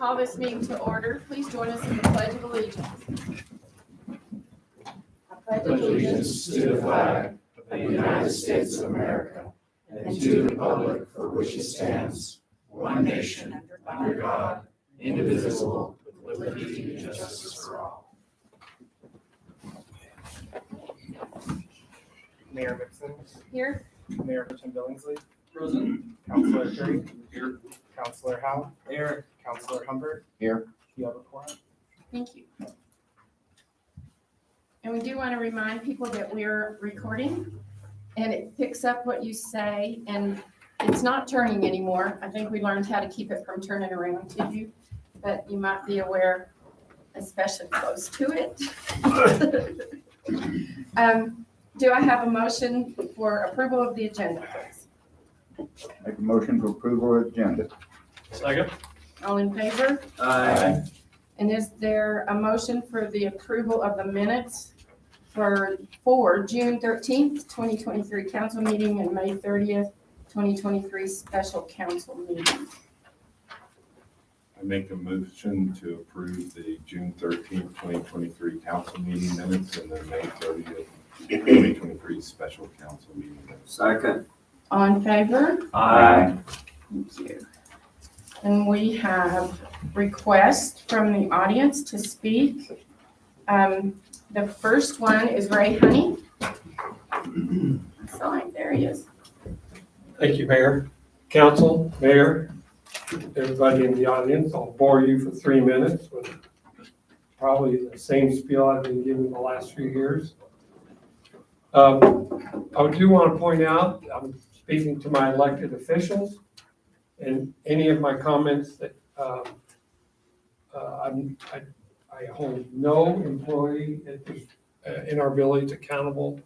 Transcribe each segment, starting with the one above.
call this meeting to order. Please join us in the Pledge of Allegiance. I pledge Allegiance to the flag of the United States of America and to the republic for which it stands, one nation, under God, indivisible, with liberty and justice for all. Mayor Mixon, Here. Mayor Tim Billingsley, present. Councilor Curry, here. Councilor Howe, here. Councilor Humbert, Here. You have a quorum. Thank you. And we do want to remind people that we're recording and it picks up what you say and it's not turning anymore. I think we learned how to keep it from turning around to you, but you might be aware, especially close to it. Do I have a motion for approval of the agenda, please? Make a motion to approve our agenda. Second. All in favor? Aye. And is there a motion for the approval of the minutes for June 13th, 2023 council meeting and May 30th, 2023 special council meeting? I make a motion to approve the June 13th, 2023 council meeting minutes and the May 30th, 2023 special council meeting minutes. Second. All in favor? Aye. Thank you. And we have requests from the audience to speak. The first one is Ray Honey. Sorry, there he is. Thank you, Mayor. Council, Mayor, everybody in the audience, I'll bore you for 3 minutes with probably the same spiel I've been giving the last few years. I do want to point out, I'm speaking to my elected officials, and any of my comments that I hold no employee in our village accountable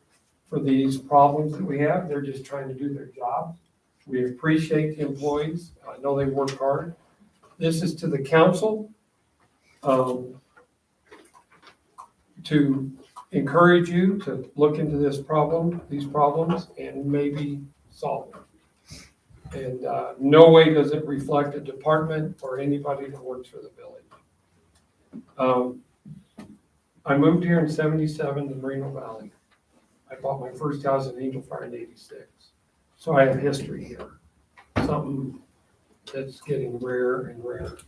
for these problems that we have. They're just trying to do their jobs. We appreciate the employees. I know they work hard. This is to the council to encourage you to look into these problems, and maybe solve them. And no way does it reflect a department or anybody that works for the village. I moved here in '77 to Moreno Valley. I bought my first house in Angel Fire in '86. So I have history here, something that's getting rarer and rarer.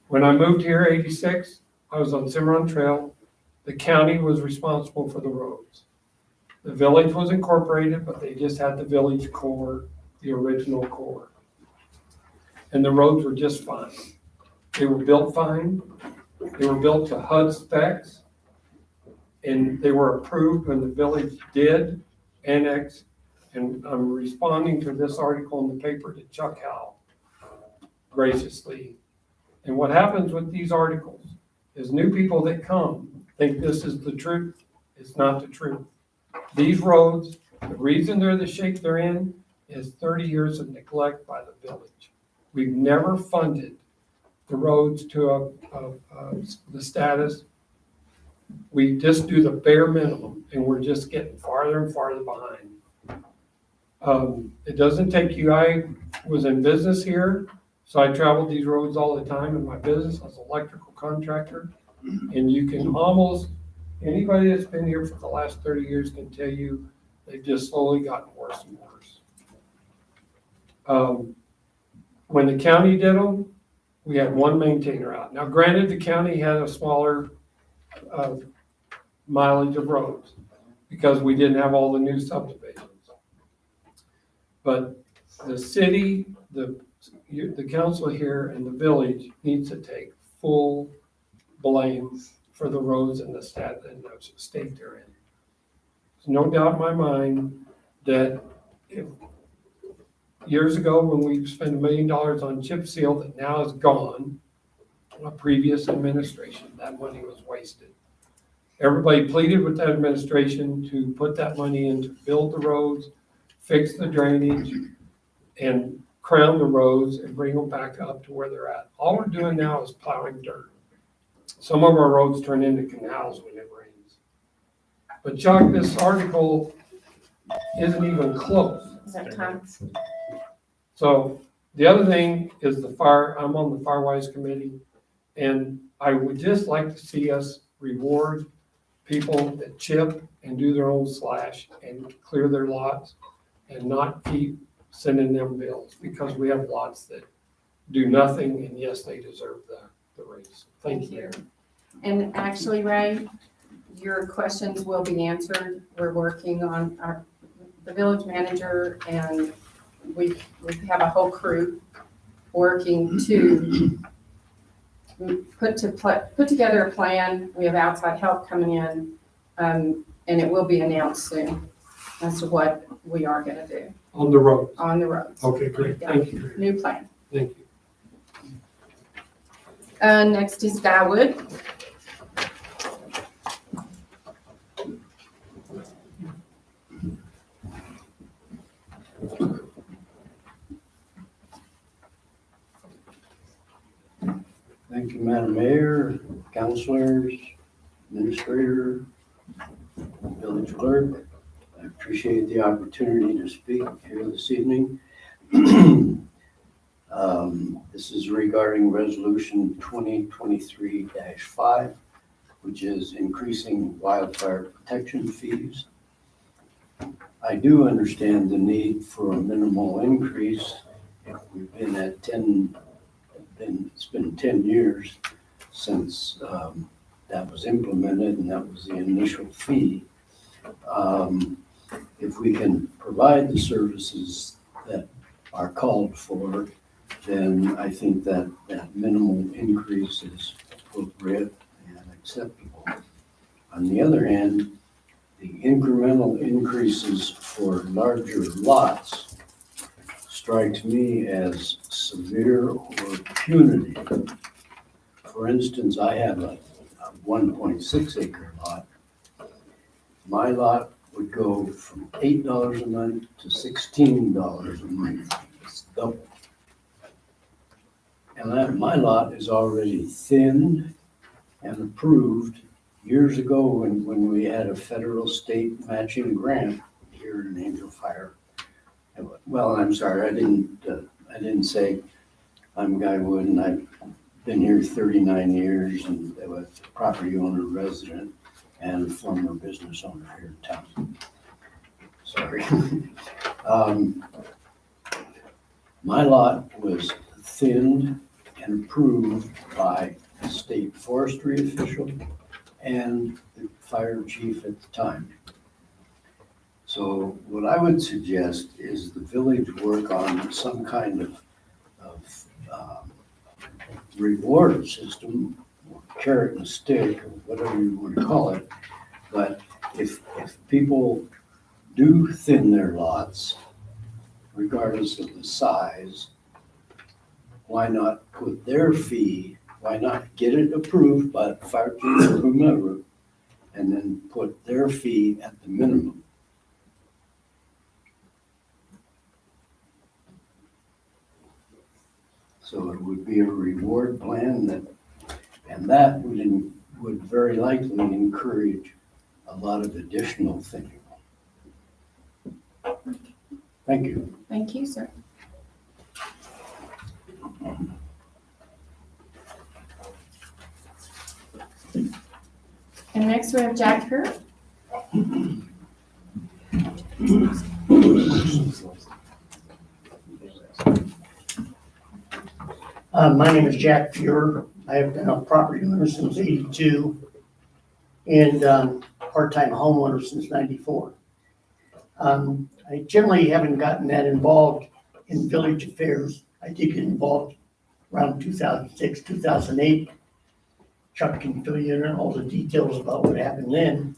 When I moved here '86, I was on Cimarron Trail. The county was responsible for the roads. The village was incorporated, but they just had the village core, the original core. And the roads were just fine. They were built fine. They were built to HUD specs. And they were approved when the village did annex. And I'm responding to this article in the paper to Chuck Howell graciously. And what happens with these articles is new people that come think this is the truth. It's not the truth. These roads, the reason they're the shape they're in is 30 years of neglect by the village. We've never funded the roads to the status. We just do the bare minimum, and we're just getting farther and farther behind. It doesn't take you. I was in business here, so I traveled these roads all the time in my business. I was an electrical contractor, and you can almost, anybody that's been here for the last 30 years can tell you they've just slowly gotten worse and worse. When the county did them, we had one maintainer out. Now, granted, the county had a smaller mileage of roads because we didn't have all the new subdivisions. But the city, the council here, and the village needs to take full blame for the roads in the state they're in. There's no doubt in my mind that if years ago when we spent $1 million on chip seal that now is gone, a previous administration, that money was wasted. Everybody pleaded with that administration to put that money in to build the roads, fix the drainage, and crown the roads and bring them back up to where they're at. All we're doing now is plowing dirt. Some of our roads turn into canals when it rains. But Chuck, this article isn't even close. Is that time? So The other thing is the fire, I'm on the Firewise Committee, and I would just like to see us reward people that chip and do their own slash and clear their lots and not keep sending them bills, because we have lots that do nothing, and yes, they deserve the raise. Thank you. And actually, Ray, your questions will be answered. We're working on the village manager, and we have a whole crew working to put together a plan. We have outside help coming in, and it will be announced soon as to what we are gonna do On the road. on the roads. Okay, great. Thank you. New plan. Thank you. Next is Dyewood. Thank you, Madam Mayor, councilors, administrator, village clerk. I appreciate the opportunity to speak here this evening. This is regarding Resolution 2023-5, which is increasing wildfire protection fees. I do understand the need for a minimal increase. We've been at it's been 10 years since that was implemented, and that was the initial fee. If we can provide the services that are called for, then I think that minimal increase is appropriate and acceptable. On the other hand, the incremental increases for larger lots strikes me as severe or punitive. For instance, I have a 1.6 acre lot. My lot would go from $8 a month to $16 a month. It's double. And my lot is already thinned and approved years ago when we had a federal state matching grant here in Angel Fire. Well, I'm sorry, I didn't say I'm Guy Wood, and I've been here 39 years, and I was a property owner, resident, and former business owner here in town. Sorry. My lot was thinned and approved by a state forestry official and the fire chief at the time. So what I would suggest is the village work on some kind of reward system, or carrot and stick, or whatever you want to call it. But if people do thin their lots, regardless of the size, why not put their fee, why not get it approved by the fire chief or whomever, and then put their fee at the minimum? So it would be a reward plan that would very likely encourage a lot of additional thinking. Thank you. Thank you, sir. And next we have Jack Hurt. My name is Jack Fuhrer. I have been a property owner since '82 and part-time homeowner since '94. I generally haven't gotten that involved in village affairs. I did get involved around 2006, 2008. Chuck can fill you in on all the details about what happened then.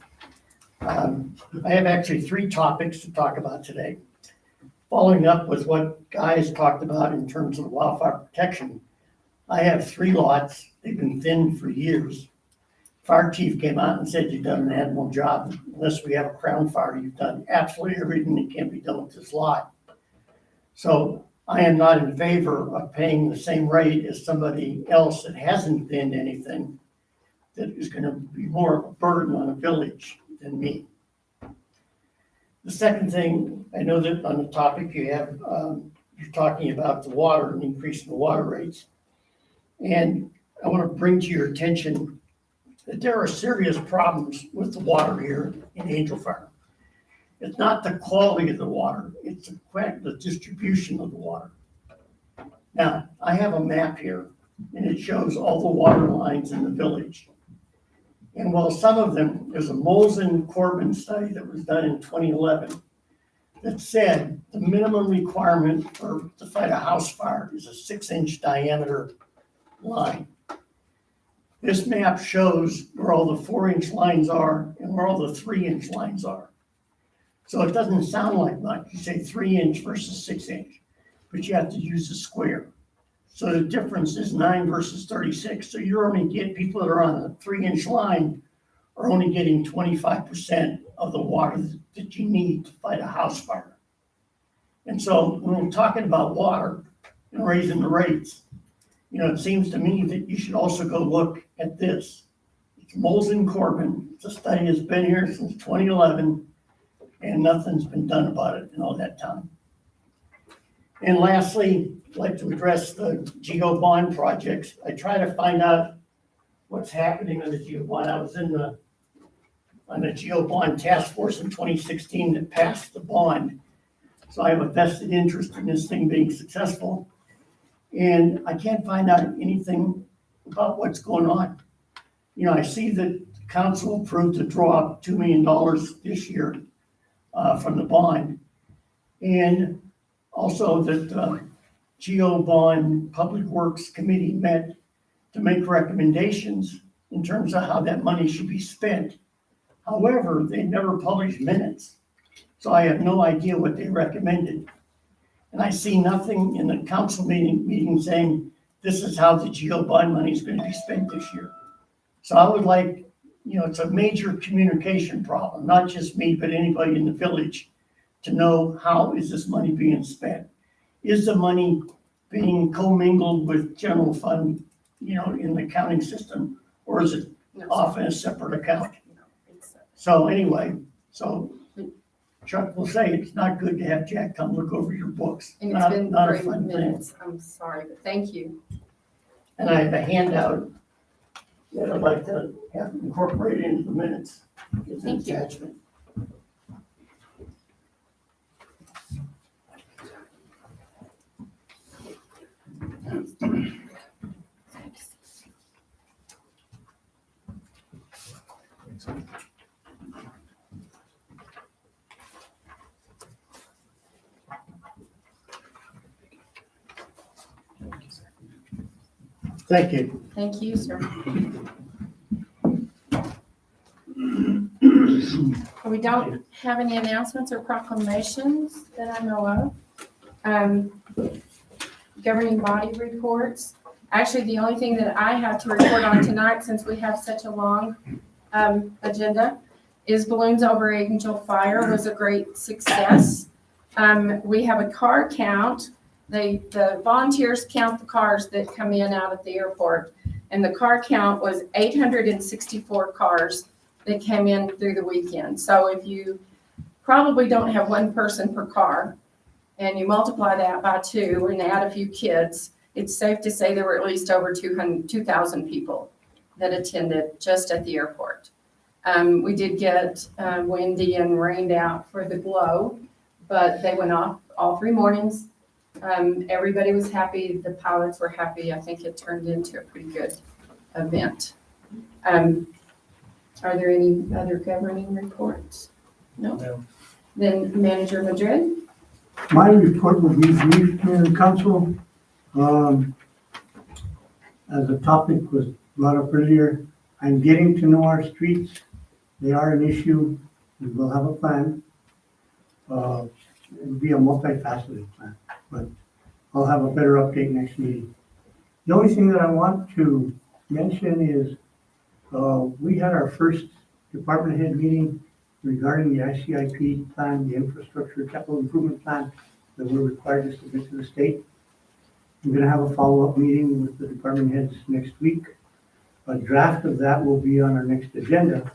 I have actually 3 topics to talk about today. Following up with what Guy has talked about in terms of wildfire protection, I have 3 lots. They've been thinned for years. Fire chief came out and said, "You've done an admirable job. Unless we have a crown fire, you've done absolutely everything that can be done with this lot." So I am not in favor of paying the same rate as somebody else that hasn't thinned anything, that is going to be more of a burden on a village than me. The second thing, I know that on the topic you have you're talking about the water and increasing the water rates. And I want to bring to your attention that there are serious problems with the water here in Angel Fire. It's not the quality of the water, it's the distribution of the water. Now, I have a map here, and it shows all the water lines in the village. And while some of them, there's a Molson-Corbin study that was done in 2011 that said the minimum requirement to fight a house fire is a 6-inch diameter line. This map shows where all the 4-inch lines are and where all the 3-inch lines are. So it doesn't sound like much. You say 3-inch versus 6-inch, but you have to use the square. So the difference is 9 versus 36. So you're only getting people that are on a 3-inch line are only getting 25% of the water that you need to fight a house fire. And so when we're talking about water and raising the rates, it seems to me that you should also go look at this. It's Molson-Corbin. It's a study that's been here since 2011, and nothing's been done about it in all that time. And lastly, I'd like to address the GEO bond projects. I try to find out what's happening on the GEO bond. I was on the GEO bond task force in 2016 that passed the bond. So I have a vested interest in this thing being successful. And I can't find out anything about what's going on. I see that the council approved to draw $2 million this year from the bond. And also that the GEO Bond Public Works Committee met to make recommendations in terms of how that money should be spent. However, they never published minutes. So I have no idea what they recommended. And I see nothing in the council meeting saying, this is how the GEO bond money is going to be spent this year. So I would like, it's a major communication problem, not just me, but anybody in the village, to know how is this money being spent? Is the money being commingled with general fund, in the accounting system, or is it off in a separate account? So anyway, Chuck will say it's not good to have Jack come look over your books. And it's been Not a great fun thing. minutes. I'm sorry, but thank you. And I have a handout that I'd like to have incorporated into the minutes. It's an Thank you. attachment. Thank you. Thank you, sir. We don't have any announcements or proclamations that I know of. Governing body reports. Actually, the only thing that I have to report on tonight, since we have such a long agenda, is Balloons Over Angel Fire was a great success. We have a car count. The volunteers count the cars that come in out at the airport, and the car count was 864 cars that came in through the weekend. So if you probably don't have one person per car, and you multiply that by 2 and add a few kids, it's safe to say there were at least over 2,000 people that attended just at the airport. We did get windy and rained out for the glow, but they went off all 3 mornings. Everybody was happy. The pilots were happy. I think it turned into a pretty good event. Are there any other governing reports? No? Then Manager Madrid? My report will be brief, Mayor and Council. As the topic was brought up earlier, I'm getting to know our streets. They are an issue. We will have a plan. It'll be a multifaceted plan, but I'll have a better update next meeting. The only thing that I want to mention is we had our first department head meeting regarding the ICIP plan, the infrastructure capital improvement plan that we're required to submit to the state. I'm going to have a follow-up meeting with the department heads next week. A draft of that will be on our next agenda.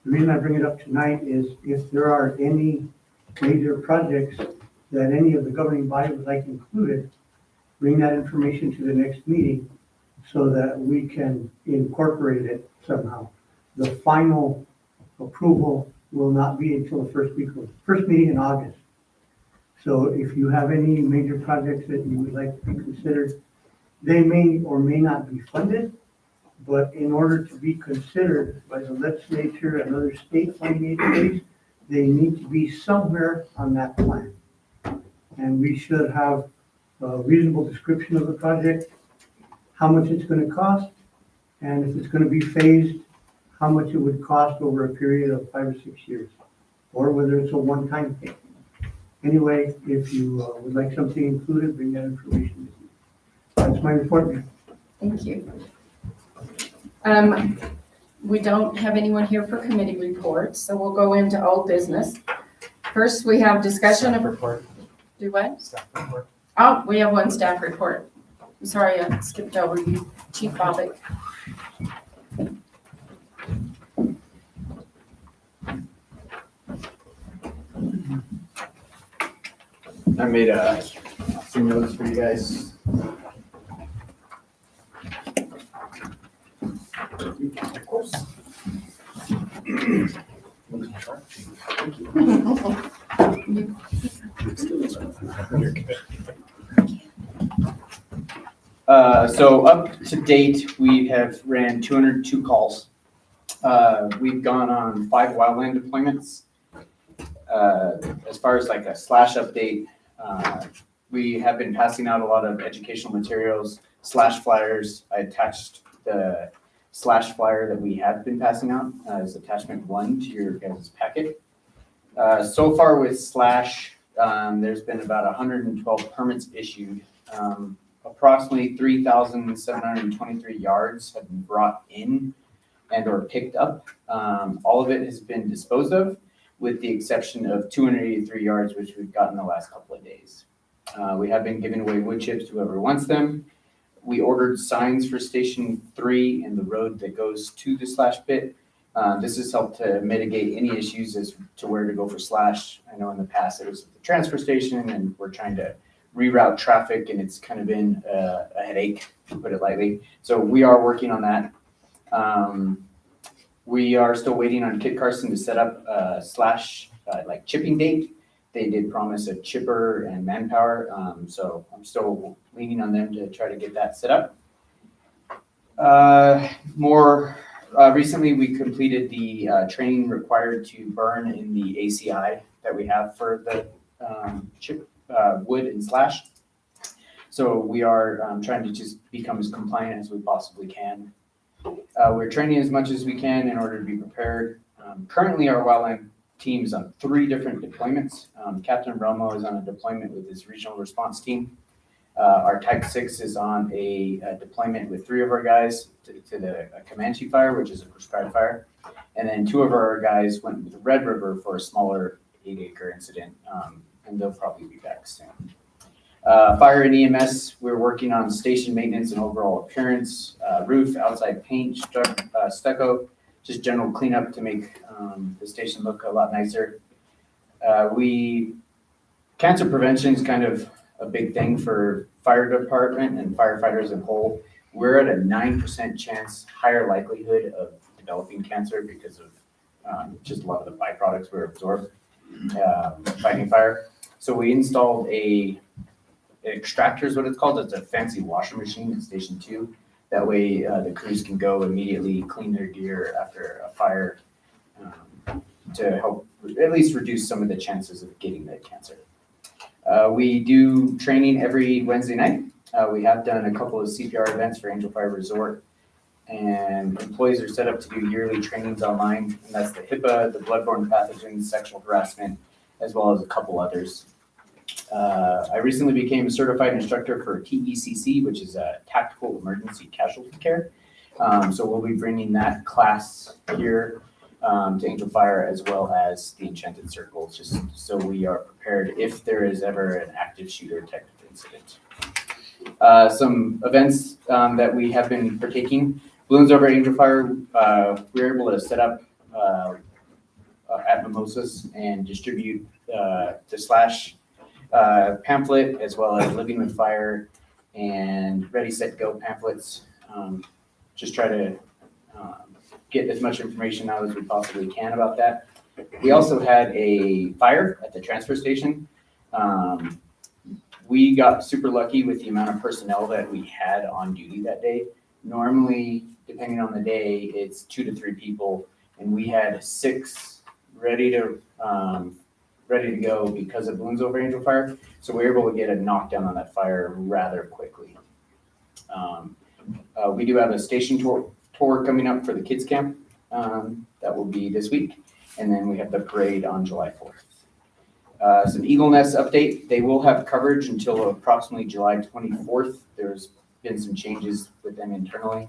The reason I bring it up tonight is if there are any major projects that any of the governing body would like included, bring that information to the next meeting so that we can incorporate it somehow. The final approval will not be until the first meeting in August. So if you have any major projects that you would like to be considered, they may or may not be funded, but in order to be considered by the legislature and other state funding agencies, they need to be somewhere on that plan. And we should have a reasonable description of the project, how much it's going to cost, and if it's going to be phased, how much it would cost over a period of 5 or 6 years, or whether it's a one-time thing. Anyway, if you would like something included, bring that information with you. That's my report. Thank you. We don't have anyone here for committee reports, so we'll go into old business. First, we have discussion Staff of, report. do what? Staff report. Oh, we have one staff report. I'm sorry, I skipped over you, Chief Bobbitt. I made some notes for you guys. Of course. So up to date, we have ran 202 calls. We've gone on 5 wildland deployments. As far as like a slash update, we have been passing out a lot of educational materials, slash flyers. I attached the slash flyer that we have been passing out as attachment 1 to your guys' packet. So far with slash, there's been about 112 permits issued. Approximately 3,723 yards have been brought in and or picked up. All of it has been disposed of, with the exception of 283 yards, which we've gotten the last couple of days. We have been giving away wood chips to whoever wants them. We ordered signs for Station 3 and the road that goes to the slash pit. This has helped to mitigate any issues as to where to go for slash. I know in the past it was at the transfer station and we're trying to reroute traffic and it's kind of been a headache, to put it lightly. So we are working on that. We are still waiting on Kit Carson to set up a slash like chipping date. They did promise a chipper and manpower, so I'm still leaning on them to try to get that set up. More recently, we completed the training required to burn in the ACI that we have for the chip wood and slash. So we are trying to just become as compliant as we possibly can. We're training as much as we can in order to be prepared. Currently, our wildland team is on 3 different deployments. Captain Romo is on a deployment with his regional response team. Our Type 6 is on a deployment with 3 of our guys to the Comanche fire, which is a prescribed fire. And then 2 of our guys went with Red River for a smaller 8-acre incident, and they'll probably be back soon. Fire and EMS, we're working on station maintenance and overall appearance, roof, outside paint, stucco, just general cleanup to make the station look a lot nicer. Cancer prevention is kind of a big thing for fire department and firefighters as a whole. We're at a 9% chance, higher likelihood of developing cancer because of just a lot of the byproducts we absorb fighting fire. So we installed an extractor is what it's called. It's a fancy washer machine in Station 2. That way the crews can go immediately clean their gear after a fire to help at least reduce some of the chances of getting the cancer. We do training every Wednesday night. We have done a couple of CPR events for Angel Fire Resort, and employees are set up to do yearly trainings online, and that's the HIPAA, the bloodborne pathogens, sexual harassment, as well as a couple others. I recently became a certified instructor for TECC, which is a Tactical Emergency Casualty Care. So we'll be bringing that class here to Angel Fire as well as the Enchanted Circles, just so we are prepared if there is ever an active shooter type of incident. Some events that we have been partaking. Balloons Over Angel Fire, we were able to set up at Mimosas and distribute the slash pamphlet, as well as Living with Fire and Ready, Set, Go pamphlets. Just try to get as much information out as we possibly can about that. We also had a fire at the transfer station. We got super lucky with the amount of personnel that we had on duty that day. Normally, depending on the day, it's 2 to 3 people, and we had 6 ready to go because of balloons over Angel Fire. So we were able to get a knockdown on that fire rather quickly. We do have a station tour coming up for the kids camp. That will be this week. And then we have the parade on July 4th. Some Eagle Nest update. They will have coverage until approximately July 24th. There's been some changes with them internally.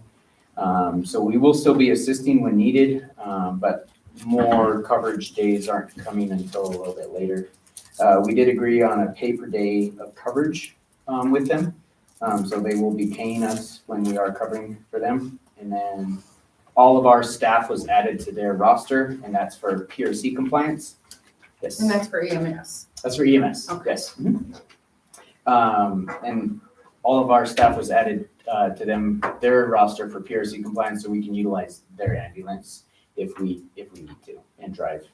So we will still be assisting when needed, but more coverage days aren't coming until a little bit later. We did agree on a pay per day of coverage with them. So they will be paying us when we are covering for them. And then all of our staff was added to their roster, and that's for PRC compliance. Yes. And that's for EMS. That's for EMS. Okay. Yes. And all of our staff was added to their roster for PRC compliance, so we can utilize their ambulance if we need to and drive.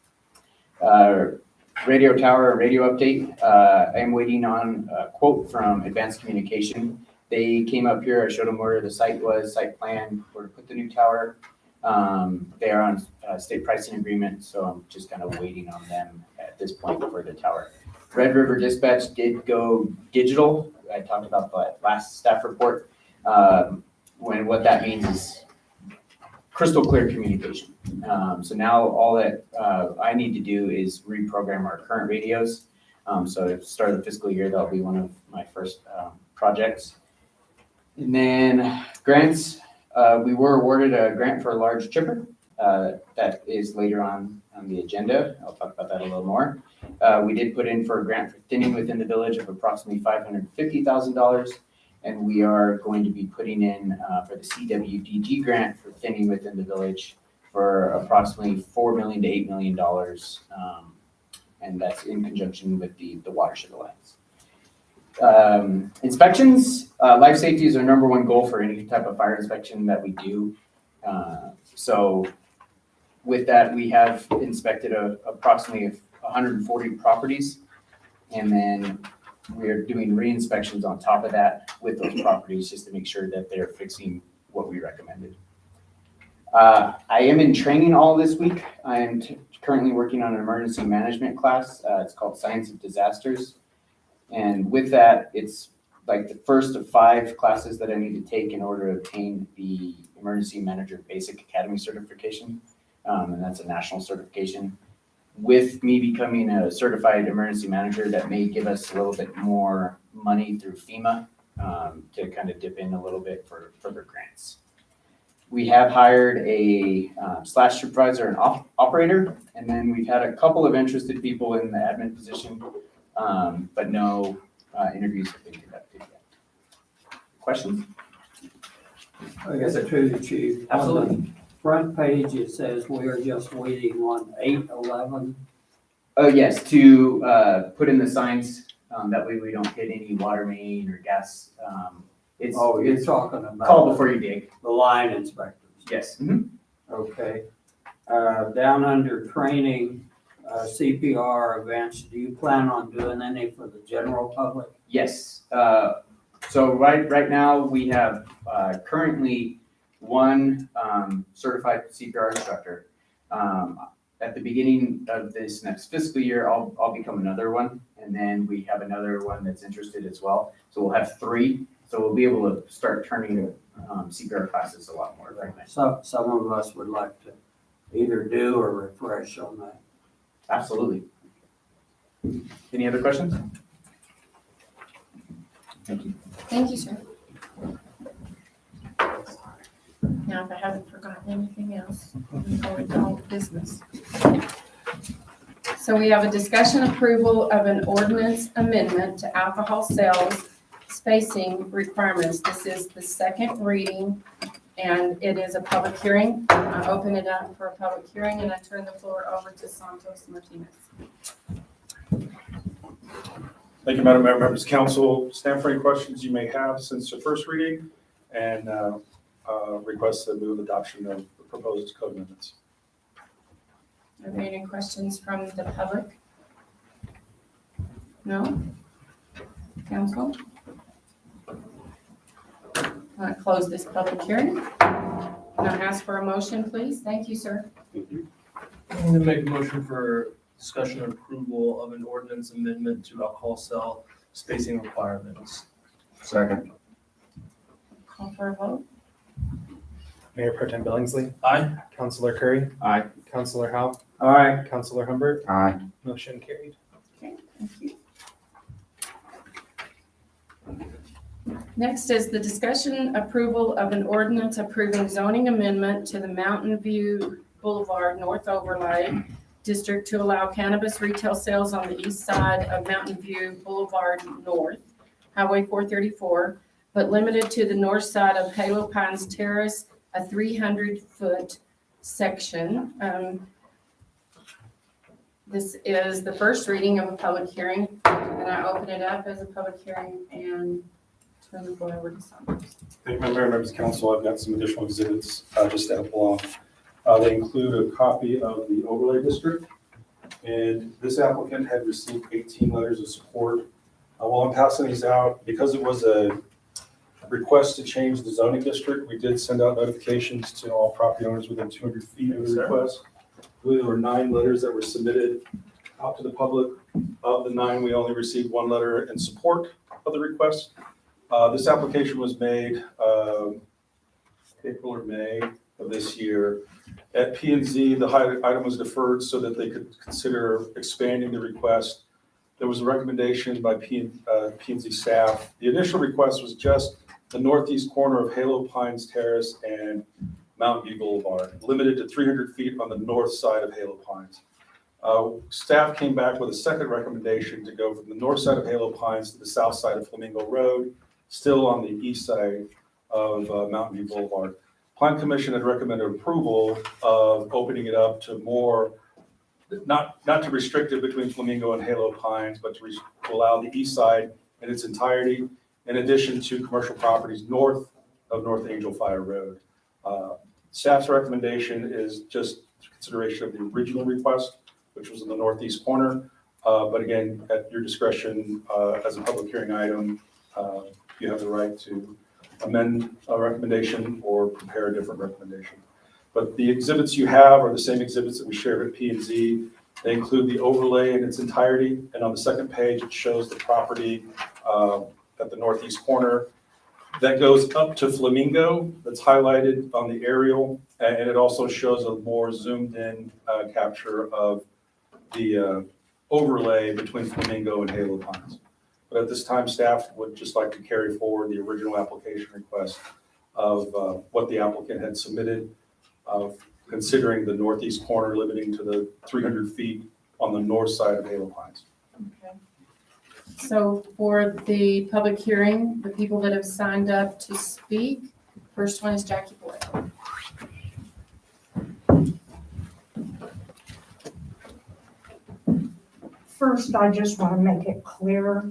Radio tower, radio update. I am waiting on a quote from Advanced Communication. They came up here, I showed them where the site was, site plan, where to put the new tower. They are on state pricing agreement, so I'm just kind of waiting on them at this point for the tower. Red River Dispatch did go digital. I talked about that last staff report. What that means is crystal clear communication. So now all that I need to do is reprogram our current radios. So at the start of the fiscal year, that'll be one of my first projects. And then grants, we were awarded a grant for a large chipper. That is later on the agenda. I'll talk about that a little more. We did put in for a grant for thinning within the village of approximately $550,000. And we are going to be putting in for the CWDG grant for thinning within the village for approximately $4 million to $8 million. And that's in conjunction with the Watershed Alliance. Inspections, life safety is our #1 goal for any type of fire inspection that we do. So with that, we have inspected approximately 140 properties, and then we're doing re-inspections on top of that with those properties just to make sure that they're fixing what we recommended. I am in training all this week. I am currently working on an emergency management class. It's called Science of Disasters. And with that, it's like the first of 5 classes that I need to take in order to obtain the Emergency Manager Basic Academy certification. And that's a national certification. With me becoming a certified emergency manager, that may give us a little bit more money through FEMA to kind of dip in a little bit for further grants. We have hired a slash supervisor and operator, and then we've had a couple of interested people in the admin position, but no interviews have been conducted yet. Questions? I guess through the chief. Absolutely. On the front page, it says we are just waiting on 811. Oh, yes, to put in the signs, that way we don't hit any water main or gas. It's Talking about call before you dig. the line inspectors. Yes. Okay. Down under training, CPR events, do you plan on doing any for the general public? Yes. So right now we have currently 1 certified CPR instructor. At the beginning of this next fiscal year, I'll become another one, and then we have another one that's interested as well. So we'll have 3. So we'll be able to start turning CPR classes a lot more right now. Some of us would like to either do or refresh on that. Absolutely. Any other questions? Thank you. Thank you, sir. Now, if I haven't forgotten anything else, we go into old business. So we have a discussion approval of an ordinance amendment to alcohol sales spacing requirements. This is the 2nd reading, and it is a public hearing. I open it up for a public hearing, and I turn the floor over to Santos Martinez. Thank you, Madam Mayor, members of council. Stand for any questions you may have since the first reading and request to move adoption of the proposed code amendments. Are there any questions from the public? No? Council? I'm going to close this public hearing. And I ask for a motion, please. Thank you, sir. I'm going to make a motion for discussion and approval of an ordinance amendment to alcohol cell spacing requirements. Second. Call for a vote. Mayor Pro Tem Billingsley, Aye. Councilor Curry, Aye. Councilor Howell, Aye. Councilor Humbert, Aye. motion carried. Okay, thank you. Next is the discussion approval of an ordinance approving zoning amendment to the Mountain View Boulevard North Overlay District to allow cannabis retail sales on the east side of Mountain View Boulevard North, Highway 434, but limited to the north side of Halo Pines Terrace, a 300-foot section. This is the first reading of a public hearing, and I open it up as a public hearing and turn the floor over to Saunders. Thank you, Madam Mayor, members of council. I've got some additional exhibits just to help along. They include a copy of the overlay district, and this applicant had received 18 letters of support. While I'm passing these out, because it was a request to change the zoning district, we did send out notifications to all property owners within 200 feet of the request. I believe there were 9 letters that were submitted out to the public. Of the 9, we only received 1 letter in support of the request. This application was made April or May of this year. At P&Z, the item was deferred so that they could consider expanding the request. There was a recommendation by P&Z staff. The initial request was just the northeast corner of Halo Pines Terrace and Mountain View Boulevard, limited to 300 feet on the north side of Halo Pines. Staff came back with a second recommendation to go from the north side of Halo Pines to the south side of Flamingo Road, still on the east side of Mountain View Boulevard. Plan Commission had recommended approval of opening it up to more, not to restrict it between Flamingo and Halo Pines, but to allow the east side in its entirety, in addition to commercial properties north of North Angel Fire Road. Staff's recommendation is just consideration of the original request, which was in the northeast corner. But again, at your discretion, as a public hearing item, you have the right to amend a recommendation or prepare a different recommendation. But the exhibits you have are the same exhibits that we shared at P&Z. They include the overlay in its entirety. And on the second page, it shows the property at the northeast corner that goes up to Flamingo, that's highlighted on the aerial. And it also shows a more zoomed in capture of the overlay between Flamingo and Halo Pines. But at this time, staff would just like to carry forward the original application request of what the applicant had submitted, of considering the northeast corner limiting to the 300 feet on the north side of Halo Pines. Okay. So for the public hearing, the people that have signed up to speak, first one is Jackie Boyd. First, I just want to make it clear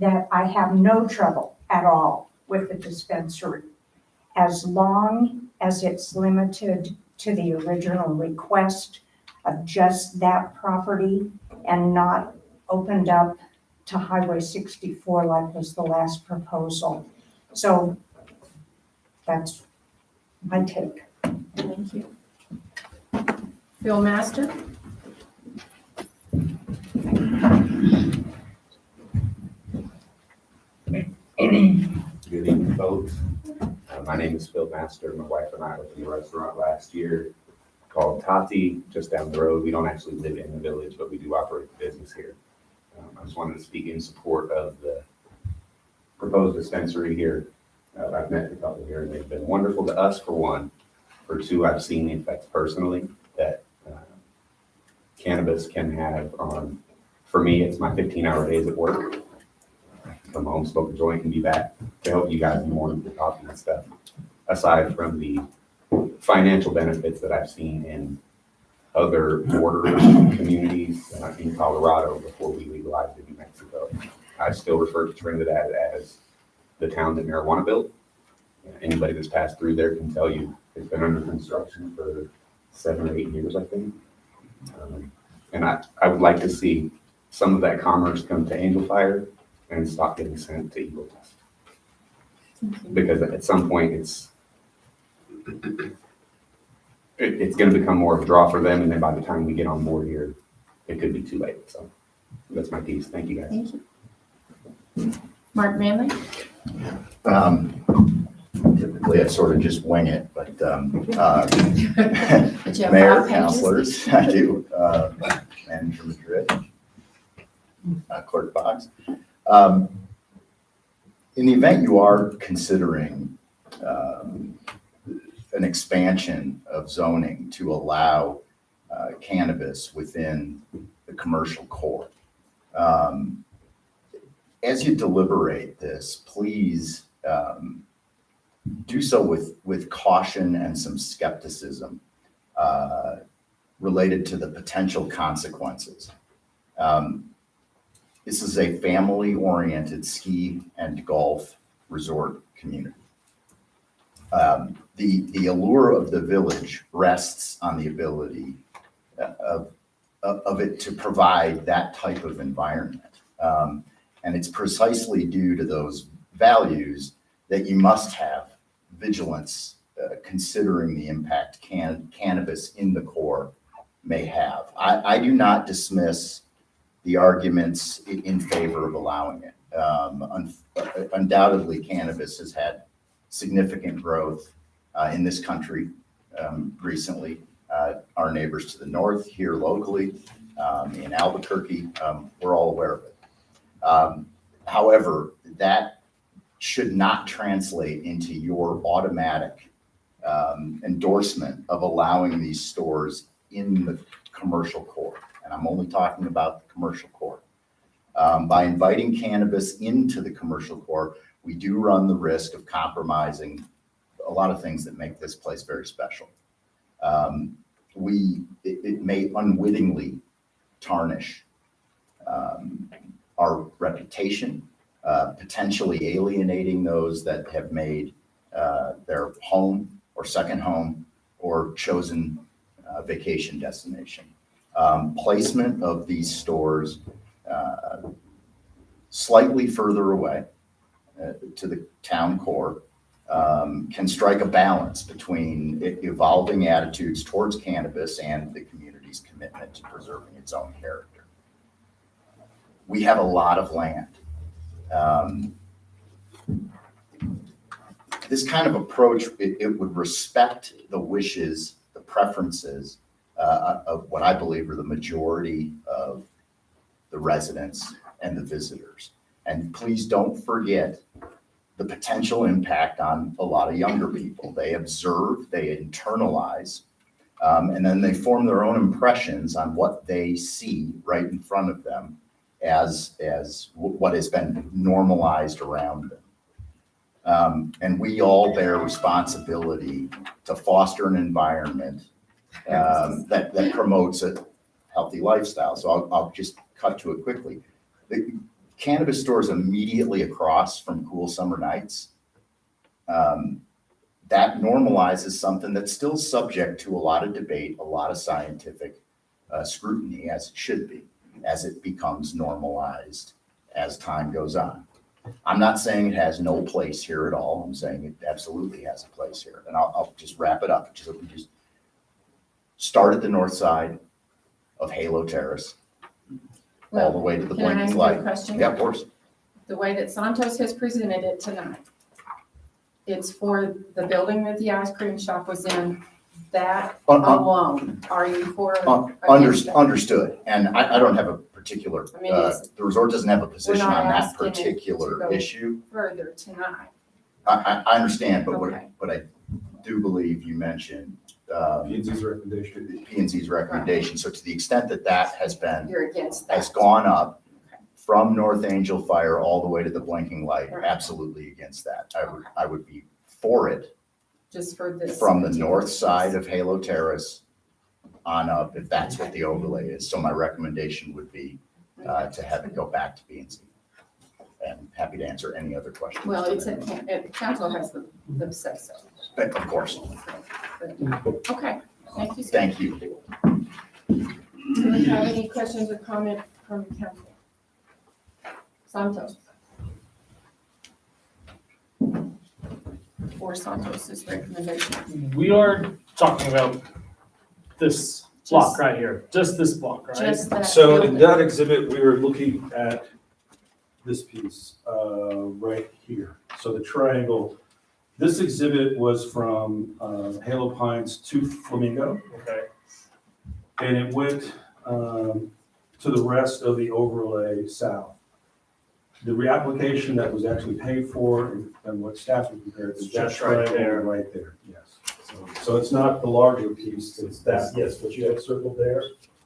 that I have no trouble at all with the dispensary, as long as it's limited to the original request of just that property and not opened up to Highway 64 like was the last proposal. So that's my take. Thank you. Phil Master? Good evening, folks. My name is Phil Master. My wife and I opened a restaurant last year called Tati, just down the road. We don't actually live in the village, but we do operate the business here. I just wanted to speak in support of the proposed dispensary here. I've met a couple here, and they've been wonderful to us, for one. For two, I've seen the effects personally that cannabis can have on, for me, it's my 15-hour days at work. Come home, smoke a joint, and be back to help you guys in the morning with coffee and stuff. Aside from the financial benefits that I've seen in other border communities in Colorado before we legalized it in Mexico. I still refer to Trinidad as the town that marijuana built. Anybody that's passed through there can tell you it's been under construction for 7 or 8 years, I think. And I would like to see some of that commerce come to Angel Fire and stop getting sent to Eagle Dust. Because at some point, it's going to become more of a draw for them, and then by the time we get on board here, it could be too late. So that's my piece. Thank you, guys. Thank you. Mark Manley? Typically, I sort of just wing it, but Did you have mayor, 5 pages? councilors, I do, manager Madrid, clerk Fox. In the event you are considering an expansion of zoning to allow cannabis within the commercial core, as you deliberate this, please do so with caution and some skepticism related to the potential consequences. This is a family-oriented ski and golf resort community. The allure of the village rests on the ability of it to provide that type of environment. And it's precisely due to those values that you must have vigilance considering the impact cannabis in the core may have. I do not dismiss the arguments in favor of allowing it. Undoubtedly, cannabis has had significant growth in this country recently. Our neighbors to the north, here locally, in Albuquerque, we're all aware of it. However, that should not translate into your automatic endorsement of allowing these stores in the commercial core. And I'm only talking about the commercial core. By inviting cannabis into the commercial core, we do run the risk of compromising a lot of things that make this place very special. It may unwittingly tarnish our reputation, potentially alienating those that have made their home or second home or chosen vacation destination. Placement of these stores slightly further away to the town core can strike a balance between evolving attitudes towards cannabis and the community's commitment to preserving its own character. We have a lot of land. This kind of approach, it would respect the wishes, the preferences of what I believe are the majority of the residents and the visitors. And please don't forget the potential impact on a lot of younger people. They observe, they internalize, and then they form their own impressions on what they see right in front of them as what has been normalized around them. And we all bear responsibility to foster an environment that promotes a healthy lifestyle. So I'll just cut to it quickly. The cannabis stores immediately across from Cool Summer Nights, that normalizes something that's still subject to a lot of debate, a lot of scientific scrutiny, as it should be, as it becomes normalized as time goes on. I'm not saying it has no place here at all. I'm saying it absolutely has a place here. And I'll just wrap it up. Just start at the north side of Halo Terrace, all the way to the Can I blinking ask you light. a question? Yeah, of course. The way that Santos has presented it tonight, it's for the building that the ice cream shop was in, that alone. Are you for? against that? Understood. And I don't have a particular, I mean, the resort doesn't have a position not on that asking it to particular go issue. Further tonight. I understand, but Okay. what I do believe you mentioned, P&Z's recommendation. P&Z's recommendation. So to the extent that that has been, You're against that. has gone up from North Angel Fire all the way to the blinking light, absolutely against that. I would be for it Just for this. from the particular north side piece. of Halo Terrace on up, if that's what the overlay is. So my recommendation would be to have it go back to P&Z. and happy to answer any other questions. Well, it's council has the say so. Of course. Okay, thank you. Sir. Thank you. Do we have any questions or comment from council? Santos? Or Santos's recommendation? We are talking about this block Just- right here, just this block, right? Just that. So in building. that exhibit, we were looking at this piece right here. So the triangle, this exhibit was from Halo Pines to Flamingo, Okay, and it went to the rest of the overlay south. The reapplication that was actually paid for and what staff had prepared is that Just right triangle there. right there, yes. So it's not the larger piece, it's that, yes, what you have circled there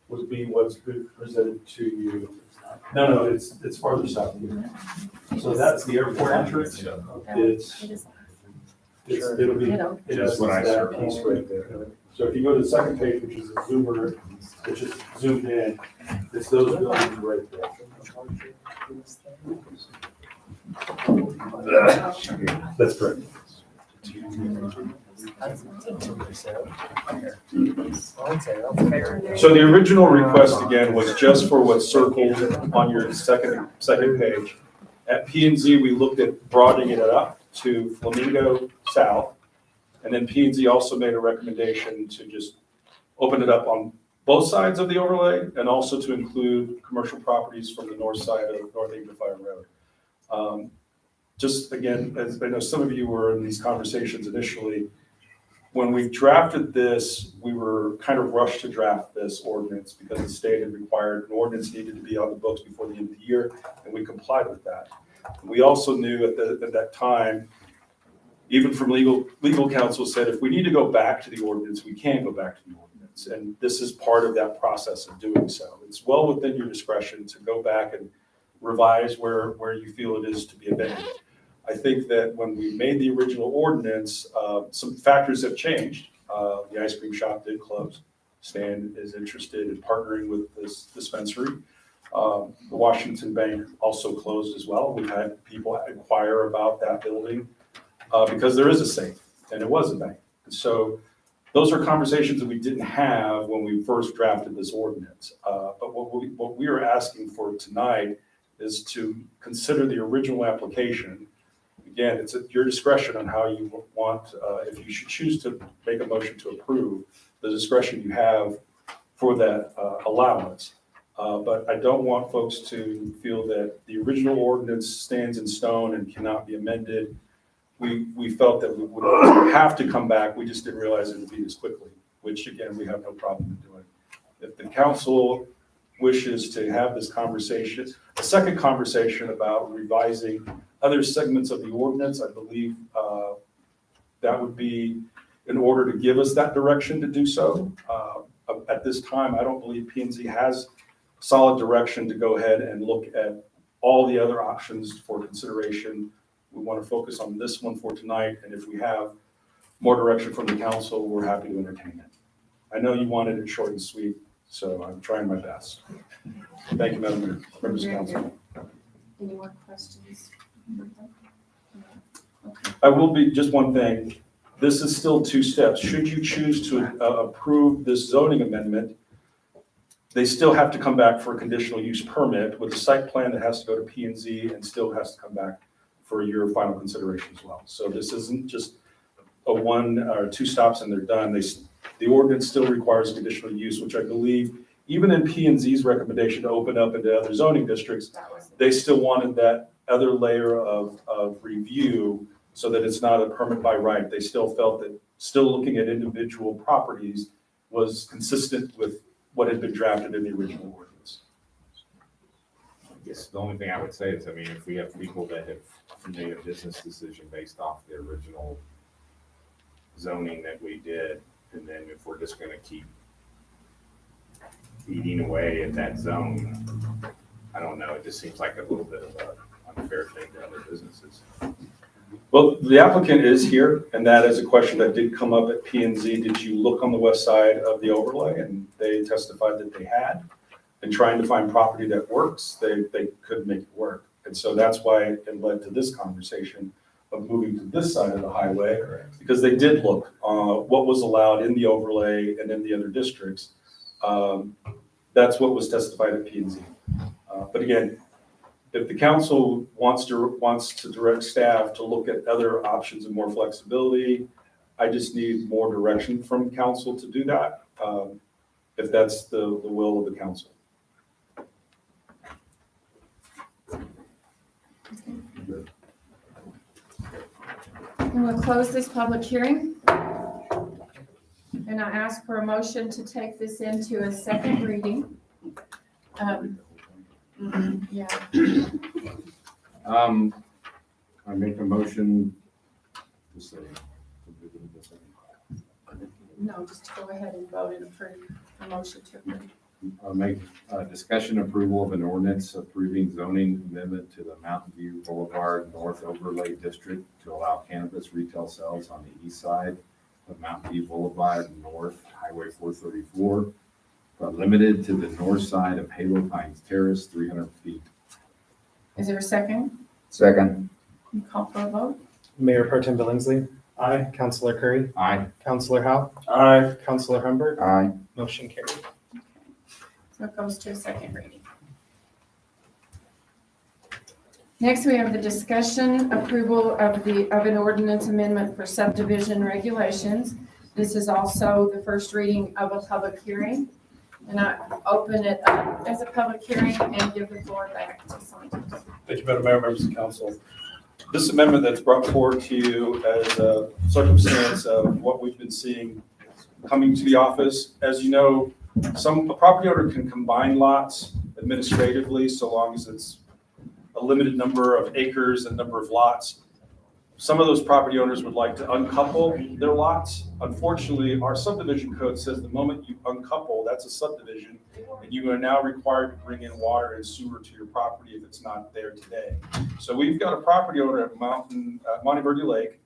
would be what's presented to you. No, it's farther south here. So that's the airport entrance. It'll be, You know. it Just is what I that circled. piece right there. So if you go to the second page, which is a zoomer, which is zoomed in, it's those buildings right there. That's correct. So the original request again was just for what's circled on your second page. At P and Z, we looked at broadening it up to Flamingo South. And then P and Z also made a recommendation to just open it up on both sides of the overlay and also to include commercial properties from the north side of North Angel Fire Road. Just again, as I know some of you were in these conversations initially, when we drafted this, we were kind of rushed to draft this ordinance because the state had required an ordinance needed to be on the books before the end of the year, and we complied with that. We also knew at that time, even from legal counsel said, if we need to go back to the ordinance, we can go back to the ordinance. And this is part of that process of doing so. It's well within your discretion to go back and revise where you feel it is to be amended. I think that when we made the original ordinance, some factors have changed. The ice cream shop did close. Stan is interested in partnering with this dispensary. The Washington Bank also closed as well. We've had people inquire about that building because there is a safe and it was a bank. So those are conversations that we didn't have when we first drafted this ordinance. But what we are asking for tonight is to consider the original application. Again, it's at your discretion on how you want, if you should choose to make a motion to approve, the discretion you have for that allowance. But I don't want folks to feel that the original ordinance stands in stone and cannot be amended. We felt that we would have to come back. We just didn't realize it would be this quickly, which again, we have no problem in doing. If the council wishes to have this conversation, a second conversation about revising other segments of the ordinance, I believe that would be in order to give us that direction to do so. At this time, I don't believe P&Z has solid direction to go ahead and look at all the other options for consideration. We want to focus on this one for tonight, and if we have more direction from the council, we're happy to entertain it. I know you wanted it short and sweet, so I'm trying my best. Thank you, Madam Mayor, members of council. Any more questions? I will be, just one thing, this is still two steps. Should you choose to approve this zoning amendment, they still have to come back for a conditional use permit with a site plan that has to go to P&Z and still has to come back for your final consideration as well. So this isn't just a one or two stops and they're done. The ordinance still requires conditional use, which I believe, even in P&Z's recommendation to open up into other zoning districts, they still wanted that other layer of review so that it's not a permit by right. They still felt that still looking at individual properties was consistent with what had been drafted in the original ordinance. I guess the only thing I would say is, I mean, if we have people that have made a business decision based off the original zoning that we did, and then if we're just gonna keep eating away at that zone, I don't know, it just seems like a little bit of an unfair thing to other businesses. Well, the applicant is here, and that is a question that did come up at P&Z. Did you look on the west side of the overlay? And they testified that they had. And trying to find property that works, they couldn't make it work. And so that's why it led to this conversation of moving to this side of the highway, because they did look what was allowed in the overlay and in the other districts. That's what was testified at P&Z. But again, if the council wants to direct staff to look at other options and more flexibility, I just need more direction from council to do that, if that's the will of the council. And we'll close this public hearing. And I ask for a motion to take this into a second reading. Yeah. I make a motion to say. No, just go ahead and vote and approve a motion to approve. I'll make a discussion approval of an ordinance approving zoning amendment to the Mountain View Boulevard North Overlay District to allow cannabis retail sales on the east side of Mountain View Boulevard North Highway 434, but limited to the north side of Halo Pines Terrace, 300 feet. Is there a second? Second. You call for a vote? Mayor Pro Tem Billingsley, Aye. Councilor Curry, Aye. Councilor Howe, Aye. Councilor Humbert, Aye. motion carried. So it goes to a second reading. Next, we have the discussion approval of an ordinance amendment for subdivision regulations. This is also the first reading of a public hearing. And I open it up as a public hearing and give the floor back to Santos. Thank you, Madam Mayor, members of the council. This amendment that's brought forward to you as a circumstance of what we've been seeing coming to the office. As you know, a property owner can combine lots administratively so long as it's a limited number of acres and number of lots. Some of those property owners would like to uncouple their lots. Unfortunately, our subdivision code says the moment you uncouple, that's a subdivision, and you are now required to bring in water and sewer to your property if it's not there today. So we've got a property owner at Monte Verde Lake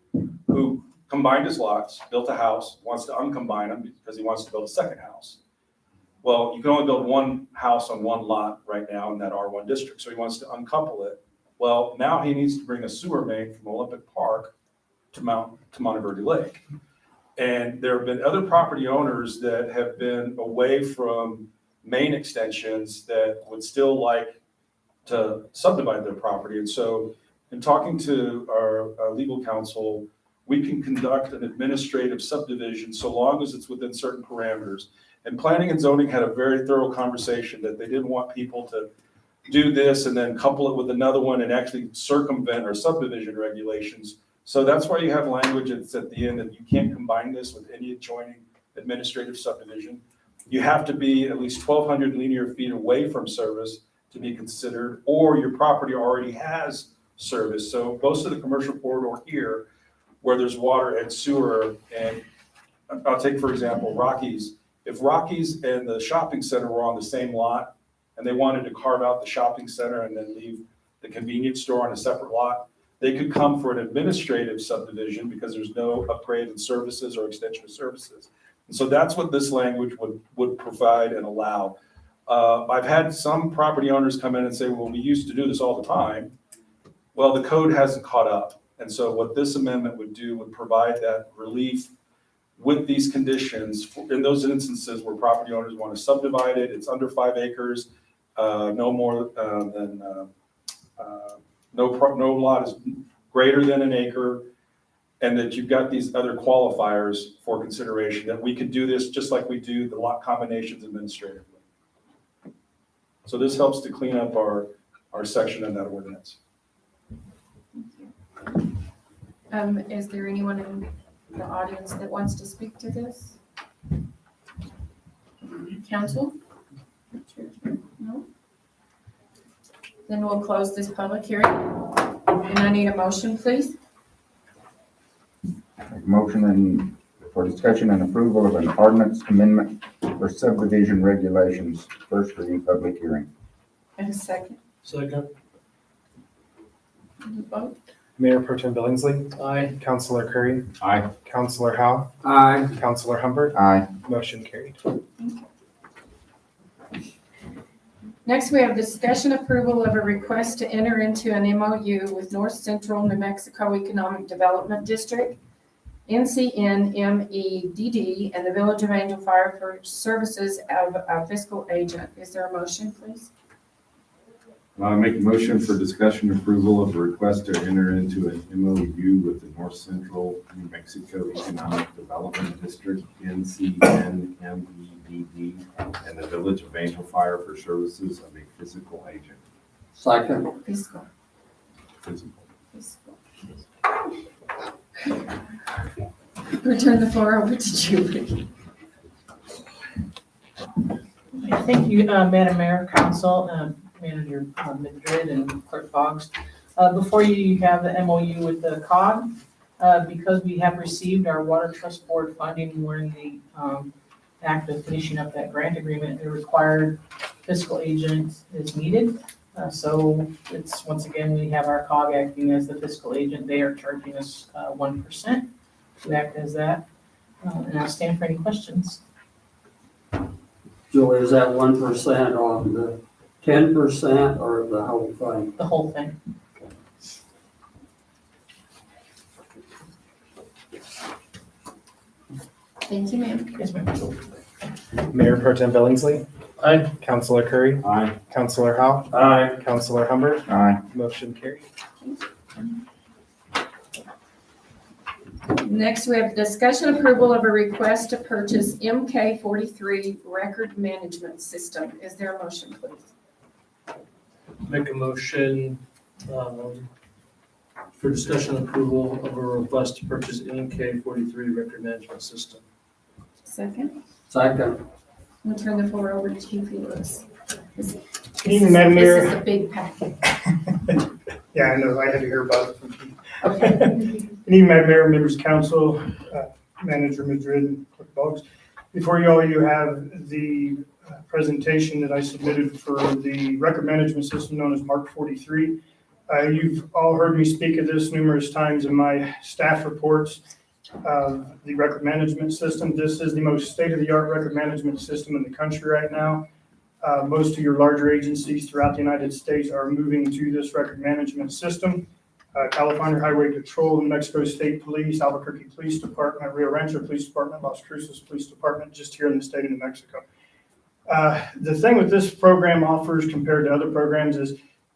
who combined his lots, built a house, wants to uncombine them because he wants to build a second house. Well, you can only build one house on one lot right now in that R1 district, so he wants to uncouple it. Well, now he needs to bring a sewer main from Olympic Park to Monte Verde Lake. And there have been other property owners that have been away from main extensions that would still like to subdivide their property. And so in talking to our legal counsel, we can conduct an administrative subdivision so long as it's within certain parameters. And planning and zoning had a very thorough conversation that they didn't want people to do this and then couple it with another one and actually circumvent our subdivision regulations. So that's why you have language that's at the end that you can't combine this with any adjoining administrative subdivision. You have to be at least 1,200 linear feet away from service to be considered, or your property already has service. So most of the commercial corridor here, where there's water and sewer, and I'll take, for example, Rockies. If Rockies and the shopping center were on the same lot and they wanted to carve out the shopping center and then leave the convenience store on a separate lot, they could come for an administrative subdivision because there's no upgrade in services or extension of services. And so that's what this language would provide and allow. I've had some property owners come in and say, well, we used to do this all the time. Well, the code hasn't caught up. And so what this amendment would do would provide that relief with these conditions in those instances where property owners want to subdivide it, it's under 5 acres, no more than, no lot is greater than an acre, and that you've got these other qualifiers for consideration, that we could do this just like we do the lot combinations administratively. So this helps to clean up our section in that ordinance. Is there anyone in the audience that wants to speak to this? Council? No? Then we'll close this public hearing. And I need a motion, please. Motion and for discussion and approval of an ordinance amendment for subdivision regulations, first reading, public hearing. And a second. Second. Vote. Mayor Pro Tem Billingsley. Aye. Councilor Curry. Aye. Councilor Howe. Aye. Councilor Humbert. Aye. Motion carried. Next, we have discussion approval of a request to enter into an MOU with North Central New Mexico Economic Development District, NCNMEDD, and the Village of Angel Fire for services of a fiscal agent. Is there a motion, please? I make a motion for discussion approval of a request to enter into an MOU with the North Central New Mexico Economic Development District, NCNMEDD, and the Village of Angel Fire for services of a physical agent. Second. Fiscal. Physical. Return the floor over to Julie. Thank you, Madam Mayor, Council, Manager Madrid, and Clerk Boggs. Before you have the MOU with the COG. Because we have received our Water Trust Board funding, we're in the act of finishing up that grant agreement. The required fiscal agent is needed. So it's, once again, we have our COG acting as the fiscal agent. They are charging us 1% to act as that. And I'll stand for any questions. Julie, is that 1% on the 10% or the whole thing? The whole thing. Thank you, ma'am. Yes, ma'am. Mayor Pro Tem Billingsley. Aye. Councilor Curry. Aye. Councilor Howell. Aye. Councilor Humbert. Aye. Motion carried. Next, we have discussion approval of a request to purchase MK43 record management system. Is there a motion, please? Make a motion for discussion approval of a request to purchase MK43 record management system. Second. Second. I'll turn the floor over to you, Felix. Good evening, Madam Mayor. This is a big packet. Yeah, I know, I had to hear about it from Pete. Okay. Good evening, Madam Mayor, members of council, Manager Madrid, and Clerk Boggs. Before you all, you have the presentation that I submitted for the record management system known as Mark 43. You've all heard me speak of this numerous times in my staff reports of the record management system. This is the most state-of-the-art record management system in the country right now. Most of your larger agencies throughout the United States are moving to this record management system. California Highway Patrol, New Mexico State Police, Albuquerque Police Department, Rio Rancho Police Department, Las Cruces Police Department, just here in the state of New Mexico. The thing with this program offers compared to other programs is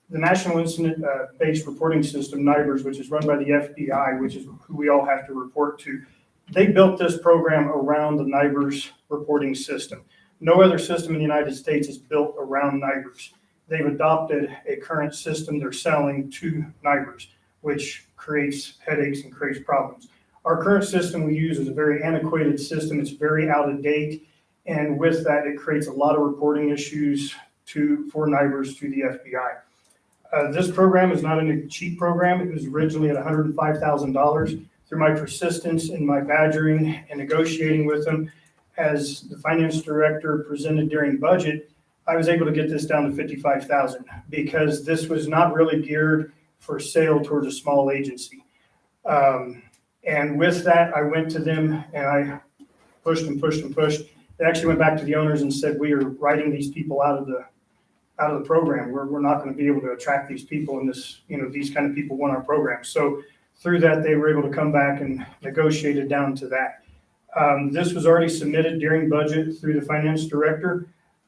the National Incident Based Reporting System, NIBRS, which is run by the FBI, which is who we all have to report to. They built this program around the NIBRS reporting system. No other system in the United States is built around NIBRS. They've adopted a current system they're selling to NIBRS, which creates headaches and creates problems. Our current system we use is a very antiquated system. It's very out of date. And with that, it creates a lot of reporting issues for NIBRS to the FBI. This program is not a cheap program. It was originally at $105,000. Through my persistence and my badgering and negotiating with them, as the finance director presented during budget, I was able to get this down to $55,000 because this was not really geared for sale towards a small agency. And with that, I went to them and I pushed and pushed and pushed. They actually went back to the owners and said, we are writing these people out of the program. We're not going to be able to attract these people, and these kind of people want our program. So through that, they were able to come back and negotiate it down to that. This was already submitted during budget through the finance director.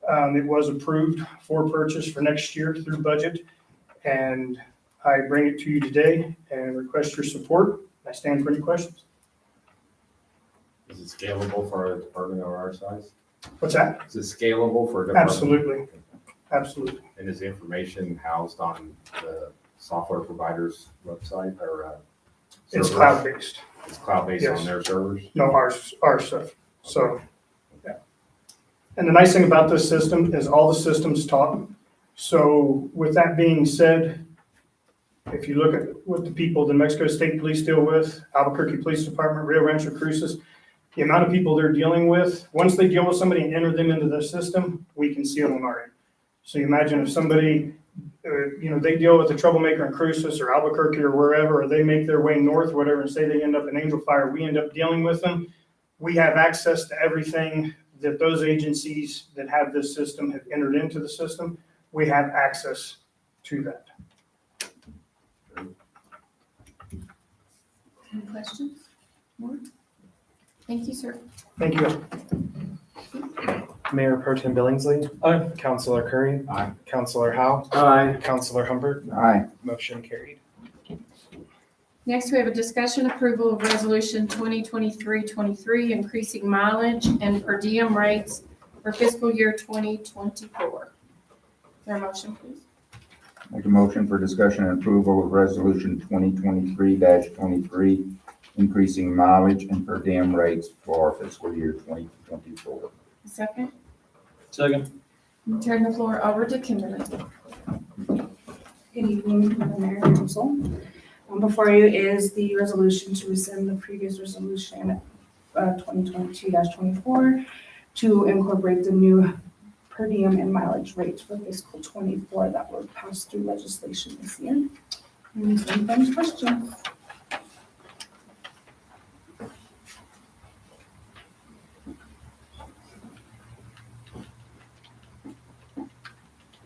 It was approved for purchase for next year through budget, and I bring it to you today and request your support. I stand for any questions. Is it scalable for a department of our size? What's that? Is it scalable for a department? Absolutely. Absolutely. And is the information housed on the software provider's website or? It's server? cloud-based. It's cloud-based Yes. on their servers? No, our stuff. So, yeah. And the nice thing about this system is all the systems talk. So with that being said, if you look at what the people the New Mexico State Police deal with, Albuquerque Police Department, Rio Rancho Cruces, the amount of people they're dealing with, once they deal with somebody and enter them into the system, we can see it on our end. So you imagine if somebody, they deal with a troublemaker in Cruces or Albuquerque or wherever, or they make their way north or whatever and say they end up in Angel Fire, we end up dealing with them. We have access to everything that those agencies that have this system have entered into the system. we have access to that. Any questions? More? Thank you, sir. Thank you. Mayor Pro Tem Billingsley. Aye. Councilor Curry. Aye. Councilor Howe. Aye. Councilor Humbert. Aye. Motion carried. Next, we have a discussion approval of resolution 2023-23, increasing mileage and per diem rates for fiscal year 2024. Is there a motion, please? Make a motion for discussion and approval of resolution 2023-23, increasing mileage and per diem rates for fiscal year 2024. A second? Second. Turn the floor over to Kimberly. Good evening, Madam Mayor and Council. Before you is the resolution to rescind the previous resolution, 2022-24, to incorporate the new per diem and mileage rates for fiscal 24 that were passed through legislation this year. Any questions?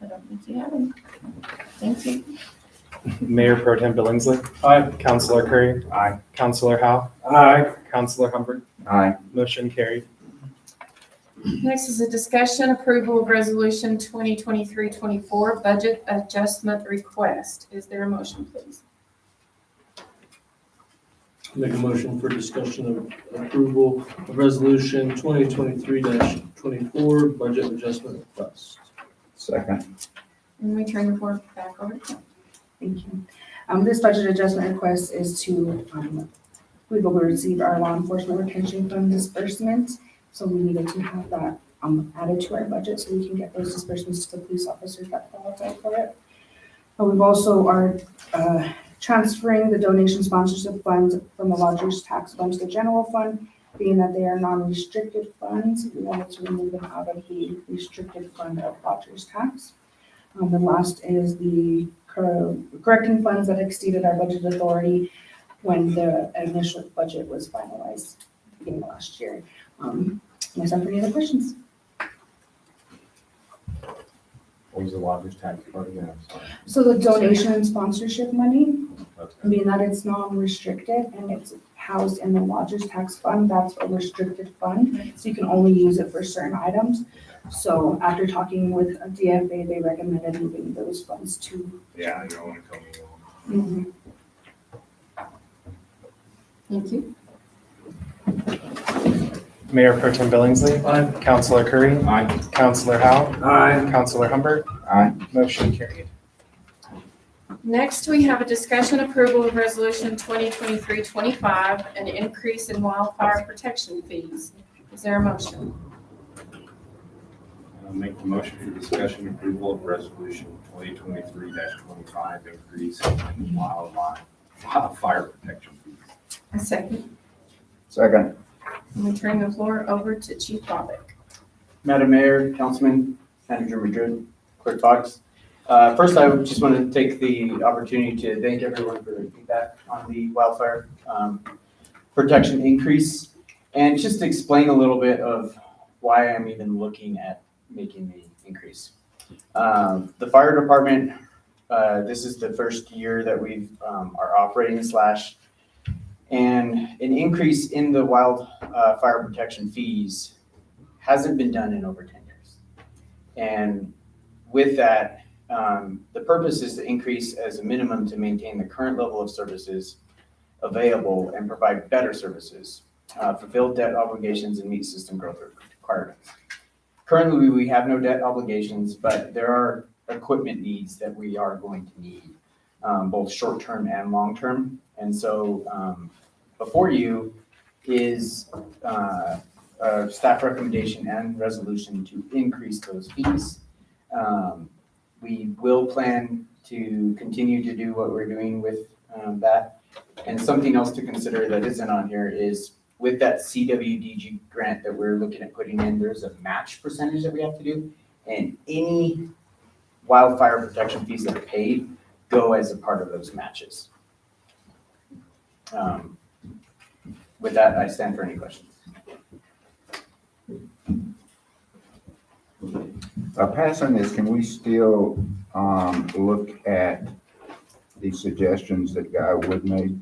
I don't think you have any. Thank you. Mayor Pro Tem Billingsley. Aye. Councilor Curry. Aye. Councilor Howe. Aye. Councilor Humbert. Aye. Motion carried. Next is a discussion approval of resolution 2023-24, budget adjustment request. Is there a motion, please? Make a motion for discussion of approval of resolution 2023-24 budget adjustment request. Second. And we turn the floor back over to Kim. Thank you. This budget adjustment request is to, we will receive our law enforcement retention fund disbursement. So we needed to have that added to our budget so we can get those disbursements to the police officers that qualify for it. But we've also are transferring the donation sponsorship funds from the lodger's tax fund to the general fund, being that they are non-restricted funds. We wanted to remove them out of the restricted fund of lodger's tax. The last is the correcting funds that exceeded our budget authority when the initial budget was finalized beginning of last year. Unless I have any other questions. What was the lodger's tax part again? I'm sorry. So the donation and sponsorship money, Okay. being that it's non-restricted and it's housed in the lodger's tax fund, that's a restricted fund. So you can only use it for certain items. So after talking with DFA, they recommended moving those funds to. Yeah, you don't want to tell me. Mhm. Thank you. Mayor Pro Tem Billingsley. Aye. Councilor Curry. Aye. Councilor Howe. Aye. Councilor Humbert. Aye. Motion carried. Next, we have a discussion approval of resolution 2023-25, an increase in wildfire protection fees. Is there a motion? I'll make the motion for discussion and approval of resolution 2023-25, increase in wildfire protection fees. A second. Second. And we turn the floor over to Chief Bobick. Madam Mayor, Councilman, Manager Madrid, Clerk Fox. First, I just want to take the opportunity to thank everyone for their feedback on the wildfire protection increase, and just explain a little bit of why I'm even looking at making the increase. The fire department, this is the first year that we are operating and an increase in the wildfire protection fees hasn't been done in over 10 years. And with that, the purpose is to increase as a minimum to maintain the current level of services available and provide better services, fulfill debt obligations and meet system growth requirements. Currently, we have no debt obligations, but there are equipment needs that we are going to need, both short-term and long-term. And so before you is a staff recommendation and resolution to increase those fees. We will plan to continue to do what we're doing with that. And something else to consider that isn't on here is with that CWDG grant that we're looking at putting in, there's a match percentage that we have to do. And any wildfire protection fees that are paid go as a part of those matches. With that, I stand for any questions. Passing this, can we still, look at the suggestions that Guy Wood made?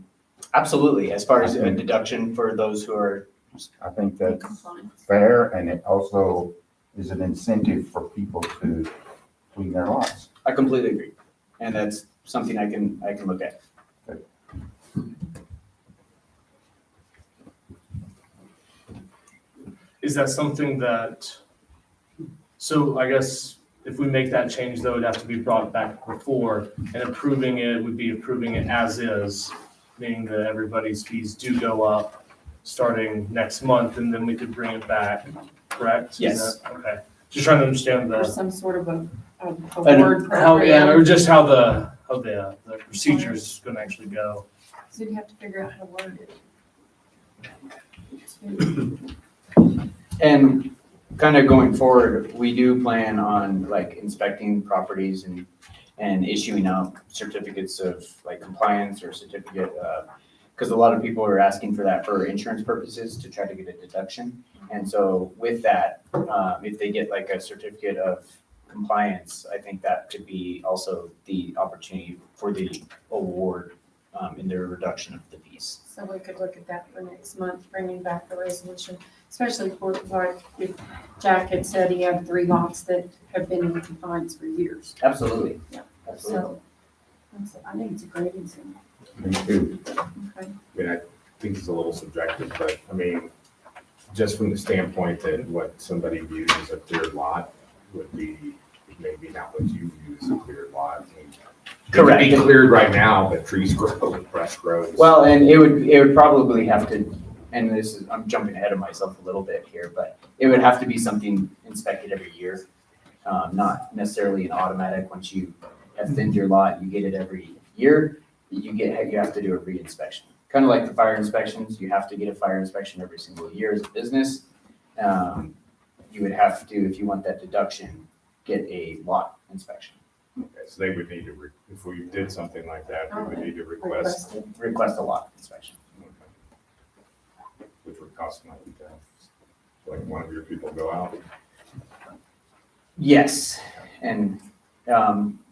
Absolutely, as far as a deduction for those who are, I think that's fair, and it also is an incentive for people to clean their lots. I completely agree. And that's something I can look at. Is that something that, so I guess if we make that change, though, it'd have to be brought back before, and approving it would be approving it as is, meaning that everybody's fees do go up starting next month, and then we could bring it back, correct? Is Yes. that- Okay, just trying to understand Or the, some sort of a and word how, yeah, program. or just how the procedure is gonna actually go. So you have to figure out how to word it. And kind of going forward, we do plan on like inspecting properties and issuing out certificates of like compliance or certificate, because a lot of people are asking for that for insurance purposes to try to get a deduction. And so with that, if they get like a certificate of compliance, I think that could be also the opportunity for the award in their reduction of the fees. So we could look at that for next month, bringing back the resolution, especially for, like, if Jack had said he had 3 lots that have been in compliance for years. Absolutely. Yeah. Absolutely. So I think it's a great incentive. Me too. Okay. I mean, I think it's a little subjective, but I mean, just from the standpoint that what somebody views as a cleared lot would be maybe not what you view as a cleared lot. I mean, Correct. It could be cleared right now, but trees grow and brush grows. Well, and it would probably have to, and this is, I'm jumping ahead of myself a little bit here, but it would have to be something inspected every year. Not necessarily an automatic, once you have thinned your lot, you get it every year, you have to do a re-inspection. Kind of like the fire inspections, you have to get a fire inspection every single year as a business. You would have to, if you want that deduction, get a lot inspection. Okay, so they would need to, if we did something like that, we would need to request, Request a lot inspection. which would cost money to have, like, one of your people go out. Yes, and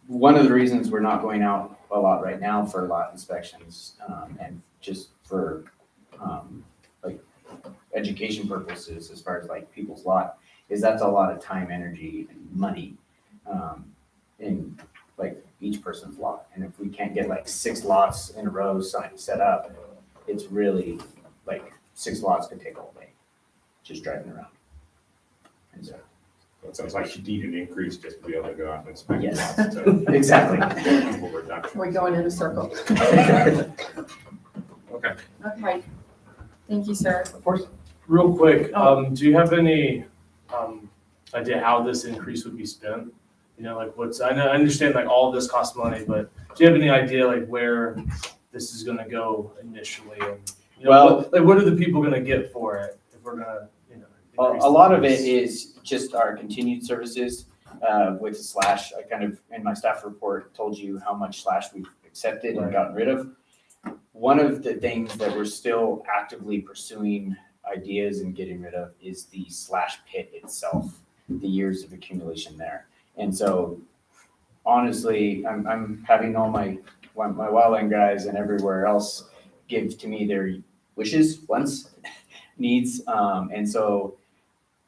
one of the reasons we're not going out a lot right now for lot inspections, and just for like education purposes, as far as like people's lot, is that's a lot of time, energy, and money in like each person's lot. And if we can't get like 6 lots in a row set up, it's really like 6 lots could take all day, just driving around. And so. It sounds like you need an increase just to be able to go out and inspect. Yes, lots, so- exactly. People reduction. We're going in a circle. Okay. Okay. Thank you, sir. Of course. Real quick, do you have any idea how this increase would be spent? You know, like I understand like all of this costs money, but do you have any idea like where this is gonna go initially? And, you know, Well, what are the people gonna get for it if we're gonna, you know? increase A lot the of it fees? is just our continued services with slash. I kind of, in my staff report, told you how much slash we've accepted and gotten rid of. One of the things that we're still actively pursuing ideas and getting rid of is the slash pit itself, the years of accumulation there. And so honestly, I'm having all my wildland guys and everywhere else give to me their wishes, wants, needs. And so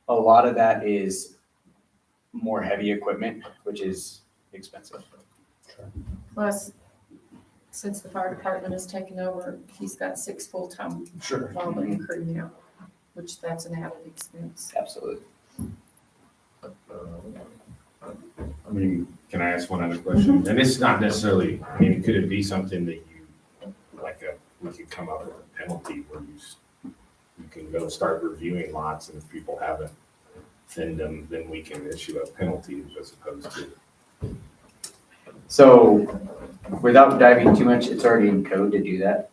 a lot of that is more heavy equipment, which is expensive. Plus, since the fire department has taken over, he's got 6 full-time Sure. welding crew now, which that's an added expense. Absolutely. I mean, can I ask one other question? And it's not necessarily, I mean, could it be something that you, we could come up with a penalty where you can go start reviewing lots, and if people haven't thinned them, then we can issue a penalty as opposed to. So without diving too much, it's already in code to do that.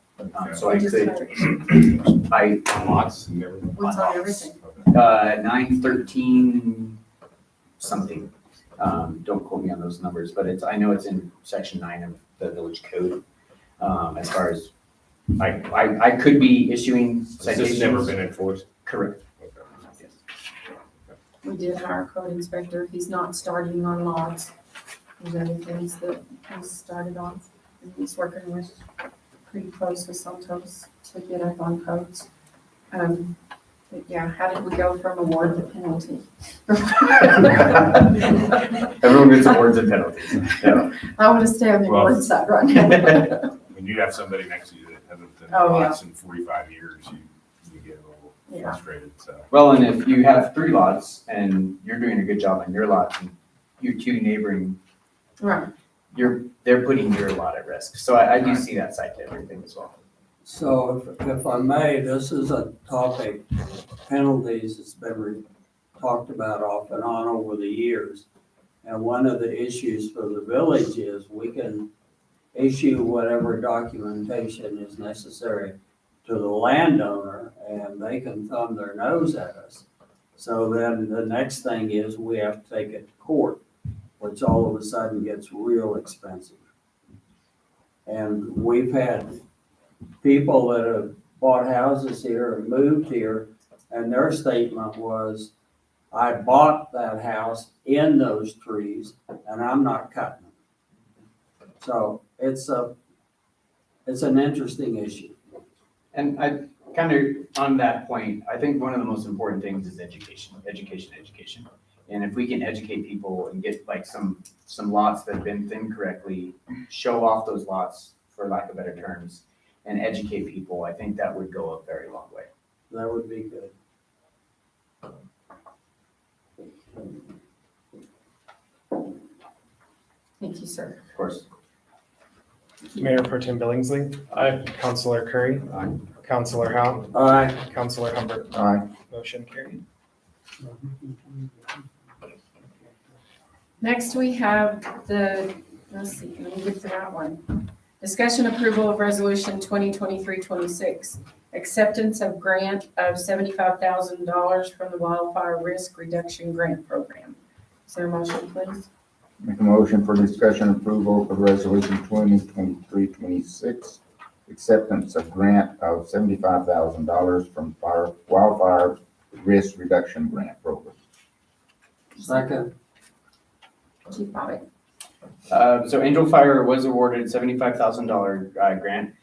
So I could, Lots and everything. What's on everything? 913 something. Don't quote me on those numbers, but I know it's in section 9 of the village code. As far as, I could be issuing Has citations. this never been enforced? Correct. Okay. Yes. We did hire a code inspector. He's not starting on lots. There's other things that he's started on. And he's working with, pretty close with Santos to get up on codes. But yeah, how did we go from award to penalty? Everyone gets awards and penalties. Yeah. I want to stay on the Well- award side right now. When you have somebody next to you that hasn't done Oh, yeah. lots in 45 years, you get a little Yeah. frustrated, so. Well, and if you have 3 lots and you're doing a good job on your lot and your 2 neighboring, Right. they're putting your lot at risk. So I do see that side to everything as well. So if I may, this is a topic, penalties that's been talked about off and on over the years. And one of the issues for the village is we can issue whatever documentation is necessary to the landowner and they can thumb their nose at us. So then the next thing is we have to take it to court, which all of a sudden gets real expensive. And we've had people that have bought houses here and moved here, and their statement was, I bought that house in those trees and I'm not cutting them. So it's an interesting issue. And I kind of, on that point, I think one of the most important things is education. And if we can educate people and get like some lots that have been thinned correctly, show off those lots, for lack of better terms, and educate people, I think that would go a very long way. That would be good. Thank you, sir. Of course. Mayor Pro Tem Billingsley. Aye. Councilor Curry. Aye. Councilor Howe. Aye. Councilor Humbert. Aye. Motion carried. Next, we have let's see, let me get to that one. Discussion approval of resolution 2023-26, acceptance of grant of $75,000 from the Wildfire Risk Reduction Grant Program. Is there a motion, please? Make a motion for discussion and approval of resolution 2023-26, acceptance of grant of $75,000 from Wildfire Risk Reduction Grant Program. Second. Chief Bobbitt. So Angel Fire was awarded $75,000 grant.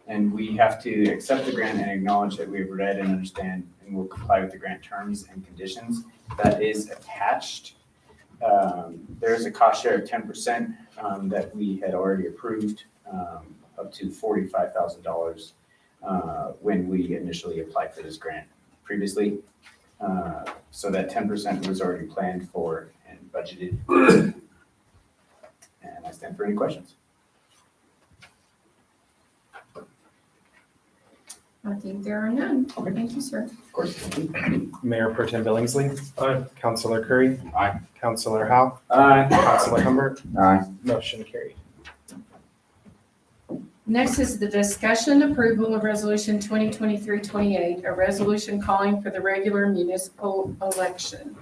And we have to accept the grant and acknowledge that we've read and understand and will comply with the grant terms and conditions. That is attached. There's a cost share of 10% that we had already approved, up to $45,000 when we initially applied for this grant previously. So that 10% was already planned for and budgeted. And I stand for any questions. I think there are none. Thank you, sir. Of course. Mayor Pro Tem Billingsley. Aye. Councilor Curry. Aye. Councilor Howe. Aye. Councilor Humbert. Aye. Motion carried. Next is the discussion approval of resolution 2023-28, a resolution calling for the regular municipal election.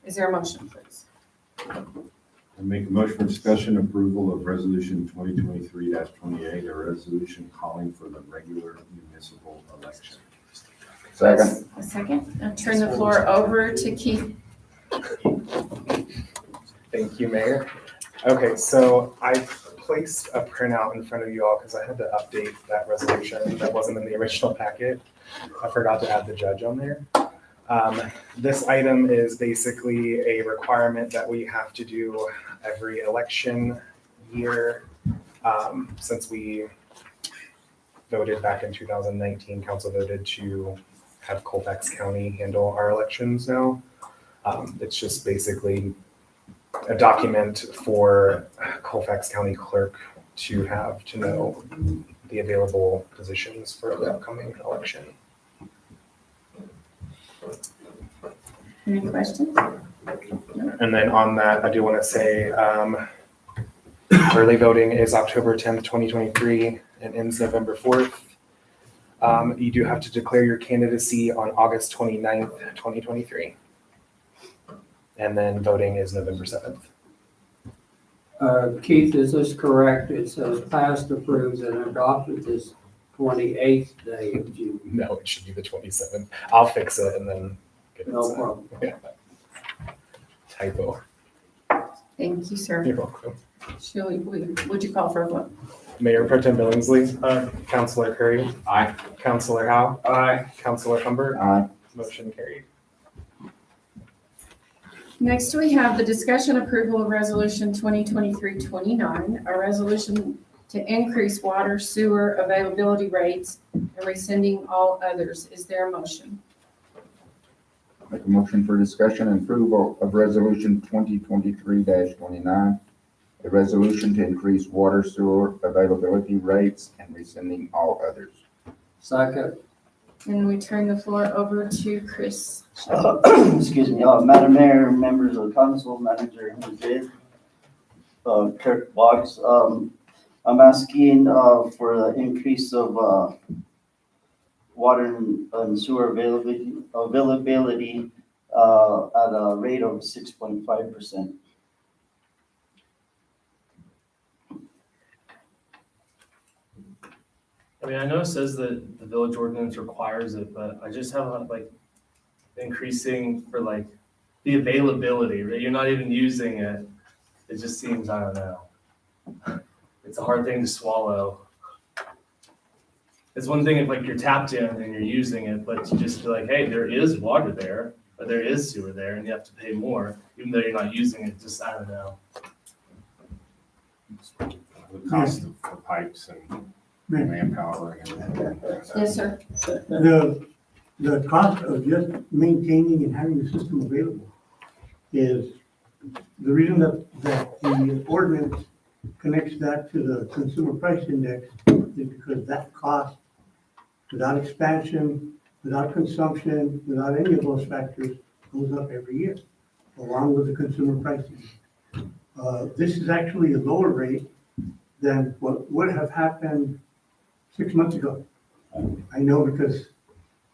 Is there a motion, please? I make a motion for discussion approval of resolution 2023-28, a resolution calling for the regular municipal election. Second. A second. I'll turn the floor over to Keith. Thank you, Mayor. Okay, so I placed a printout in front of you all because I had to update that resolution that wasn't in the original packet. I forgot to add the judge on there. This item is basically a requirement that we have to do every election year. Since we voted back in 2019, council voted to have Colfax County handle our elections now. It's just basically a document for Colfax County Clerk to have to know the available positions for the upcoming election. Any questions? And then on that, I do want to say early voting is October 10th, 2023 and ends November 4th. You do have to declare your candidacy on August 29th, 2023. And then voting is November 7th. Keith, is this correct? It says passed, approved, and adopted this 28th day of June. No, it should be the 27th. I'll fix it and then get No problem. Typo. Thank you, sir. You're welcome. Shirley, would you call for a vote? Mayor Pro Tem Billingsley. Councilor Curry. Aye. Councilor Howe. Aye. Councilor Humbert. Aye. Motion carried. Next, we have the discussion approval of resolution 2023-29, a resolution to increase water sewer availability rates and rescinding all others. Is there a motion? Make a motion for discussion and approval of resolution 2023-29, a resolution to increase water sewer availability rates and rescinding all others. Second. And we turn the floor over to Chris. Excuse me, Madam Mayor, members of the council, Manager Madrid, Clerk Boggs, I'm asking for the increase of water and sewer availability at a rate of 6.5%. I mean, I know it says that the village ordinance requires it, but I just have like increasing for like the availability, right? You're not even using it. It just seems, I don't know. It's a hard thing to swallow. It's one thing if like you're tapped in and you're using it, but to just be like, hey, there is water there, or there is sewer there, and you have to pay more, even though you're not using it, just, I don't know. The cost of the pipes and manpower and everything. Yes, sir. The cost of just maintaining and having the system available is the reason that the ordinance connects that to the consumer price index is because that cost, without expansion, without consumption, without any of those factors, goes up every year, along with the consumer pricing. This is actually a lower rate than what would have happened 6 months ago. I know because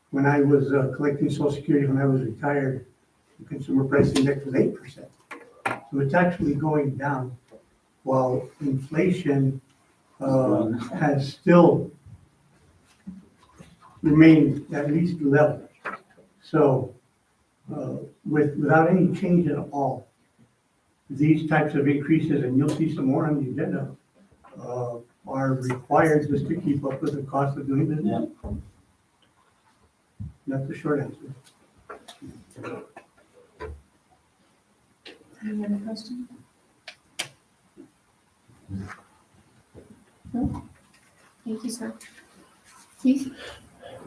when I was collecting Social Security, when I was retired, the consumer price index was 8%. So it's actually going down, while inflation has still remained at least level. So without any change at all, these types of increases, and you'll see some more on the agenda, are required just to keep up with the cost of doing business. Yeah. That's the short answer. Any other questions? No? Thank you, sir. Keith?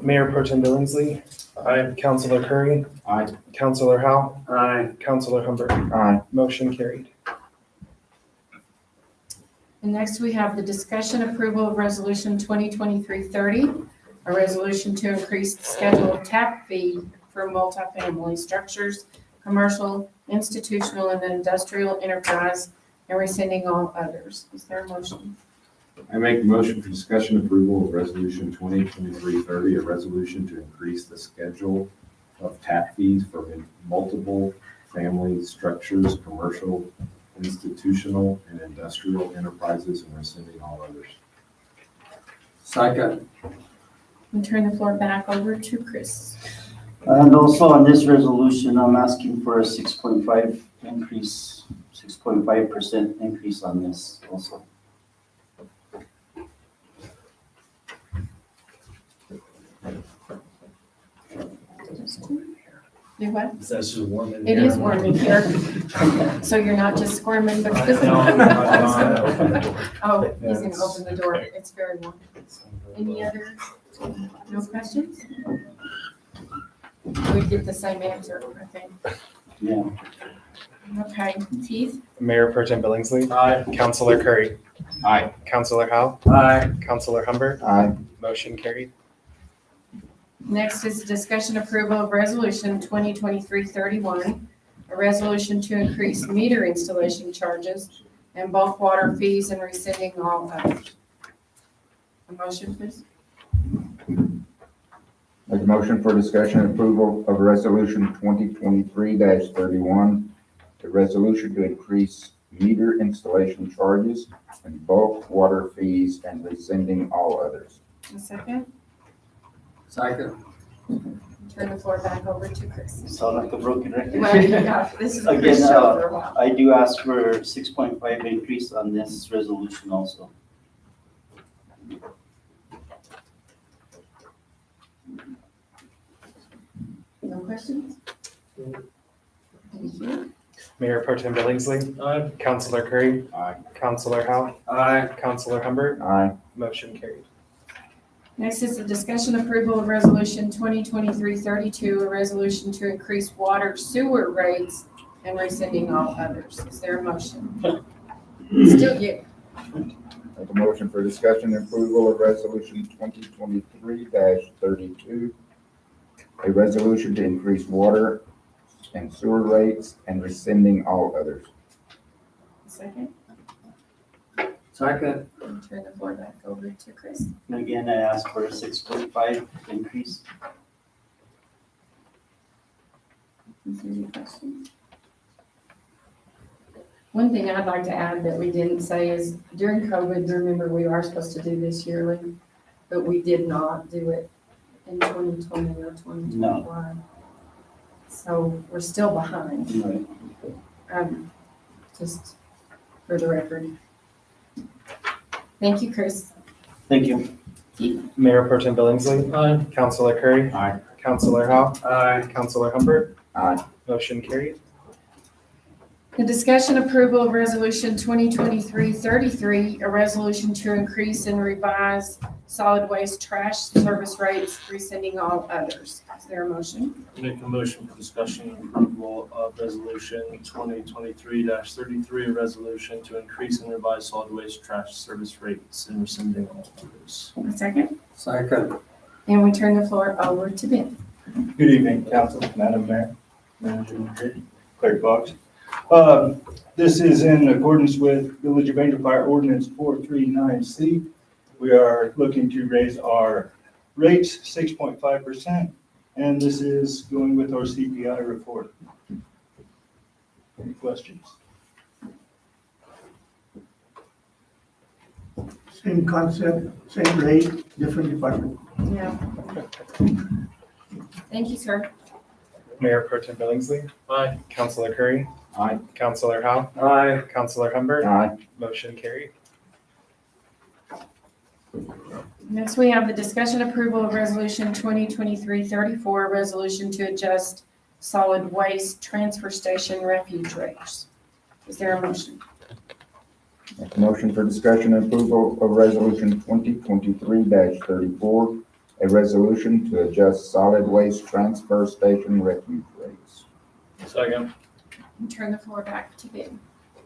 Mayor Pro Tem Billingsley. Aye. Councilor Curry. Aye. Councilor Howe. Aye. Councilor Humbert. Aye. Motion carried. And next we have the discussion approval of resolution 2023-30, a resolution to increase the schedule of tap fee for multifamily structures, commercial, institutional, and industrial enterprise, and rescinding all others. Is there a motion? I make a motion for discussion approval of resolution 2023-30, a resolution to increase the schedule of tap fees for multiple family structures, commercial, institutional, and industrial enterprises, and rescinding all others. Second. And turn the floor back over to Chris. And also on this resolution, I'm asking for a 6.5 increase, 6.5% increase on this also. Do what? It's actually warm in It here. is warm in here. So you're not just squirming because. No, I'm not. Oh, he's gonna open the door. It's very warm. Any other, no questions? We'd get the same answer, I think. Yeah. Okay, Keith? Mayor Pro Tem Billingsley. Aye. Councilor Curry. Aye. Councilor Howe. Aye. Councilor Humbert. Aye. Motion carried. Next is discussion approval of resolution 2023-31, a resolution to increase meter installation charges and bulk water fees and rescinding all others. A motion, please? Make a motion for discussion and approval of resolution 2023-31, a resolution to increase meter installation charges and bulk water fees and rescinding all others. A second? Second. Turn the floor back over to Chris. Sound like a broken record. Well, yeah, this is a good Again, show for a while. I do ask for 6.5 increase on this resolution also. No questions? Thank you. Mayor Pro Tem Billingsley. Aye. Councilor Curry. Aye. Councilor Howell. Aye. Councilor Humbert. Aye. Motion carried. Next is the discussion approval of resolution 2023-32, a resolution to increase water sewer rates and rescinding all others. Is there a motion? Still you. Make a motion for discussion and approval of resolution 2023-32, a resolution to increase water and sewer rates and rescinding all others. Second, Second. and turn the floor back over to Chris. And again, I ask for a 6.5 increase. Is there any questions? One thing I'd like to add that we didn't say is during COVID, remember we are supposed to do this yearly, but we did not do it in 2020 or 2021. So we're still behind. Right. Just for the record. Thank you, Chris. Thank you. Mayor Pro Tem Billingsley. Aye. Councilor Curry. Aye. Councilor Howell. Aye. Councilor Humbert. Aye. Motion carried. The discussion approval of resolution 2023-33, a resolution to increase and revise solid waste trash service rates, rescinding all others. Is there a motion? Make a motion for discussion and approval of resolution 2023-33, a resolution to increase and revise solid waste trash service rates and rescinding all others. A second? Second. And we turn the floor over to Ben. Good evening, Council, Madam Mayor, Manager Madrid, Clerk Fox. This is in accordance with Village of Angel Fire Ordinance 439C. We are looking to raise our rates 6.5%, and this is going with our CPI report. Any questions? Same concept, same rate, different department. Yeah. Thank you, sir. Mayor Pro Tem Billingsley. Aye. Councilor Curry. Aye. Councilor Howell. Aye. Councilor Humbert. Aye. Motion carried. Next, we have the discussion approval of resolution 2023-34, a resolution to adjust solid waste transfer station refuge rates. Is there a motion? Make a motion for discussion and approval of resolution 2023-34, a resolution to adjust solid waste transfer station refuge rates. Second. And turn the floor back to Ben.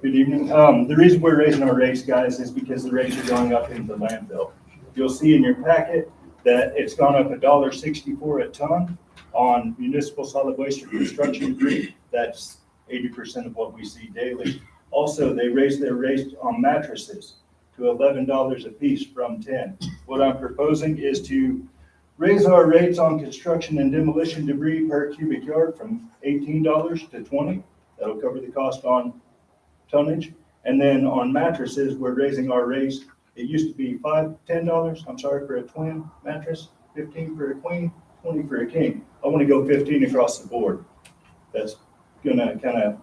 Good evening. The reason we're raising our rates, guys, is because the rates are going up in the landfill. You'll see in your packet that it's gone up $1.64 a ton on municipal solid waste or construction debris. That's 80% of what we see daily. Also, they raised their rates on mattresses to $11 a piece from 10. What I'm proposing is to raise our rates on construction and demolition debris per cubic yard from $18 to $20. That'll cover the cost on tonnage. And then on mattresses, we're raising our rates. It used to be $10, I'm sorry, for a twin mattress, 15 for a queen, 20 for a king. I want to go 15 across the board. That's gonna kind of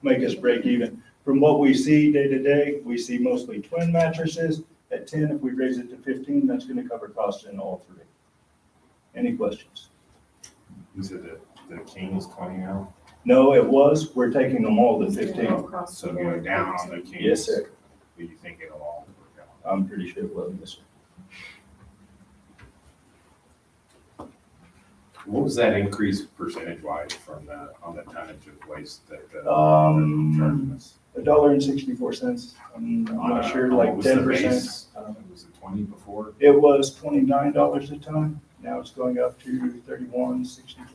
make us break even. From what we see day to day, we see mostly twin mattresses. At 10, if we raise it to 15, that's going to cover costs in all three. Any questions? You said that the king is 20 now? No, it was. We're taking them all to 15. So going down on the king? Yes, sir. Do you think it'll all work out? I'm pretty sure it will, yes, sir. What was that increase percentage wise from the, on the tonnage of waste that? $1.64. I'm not sure, like 10%. Was it 20 before? It was $29 a ton. Now it's going up to $31.64.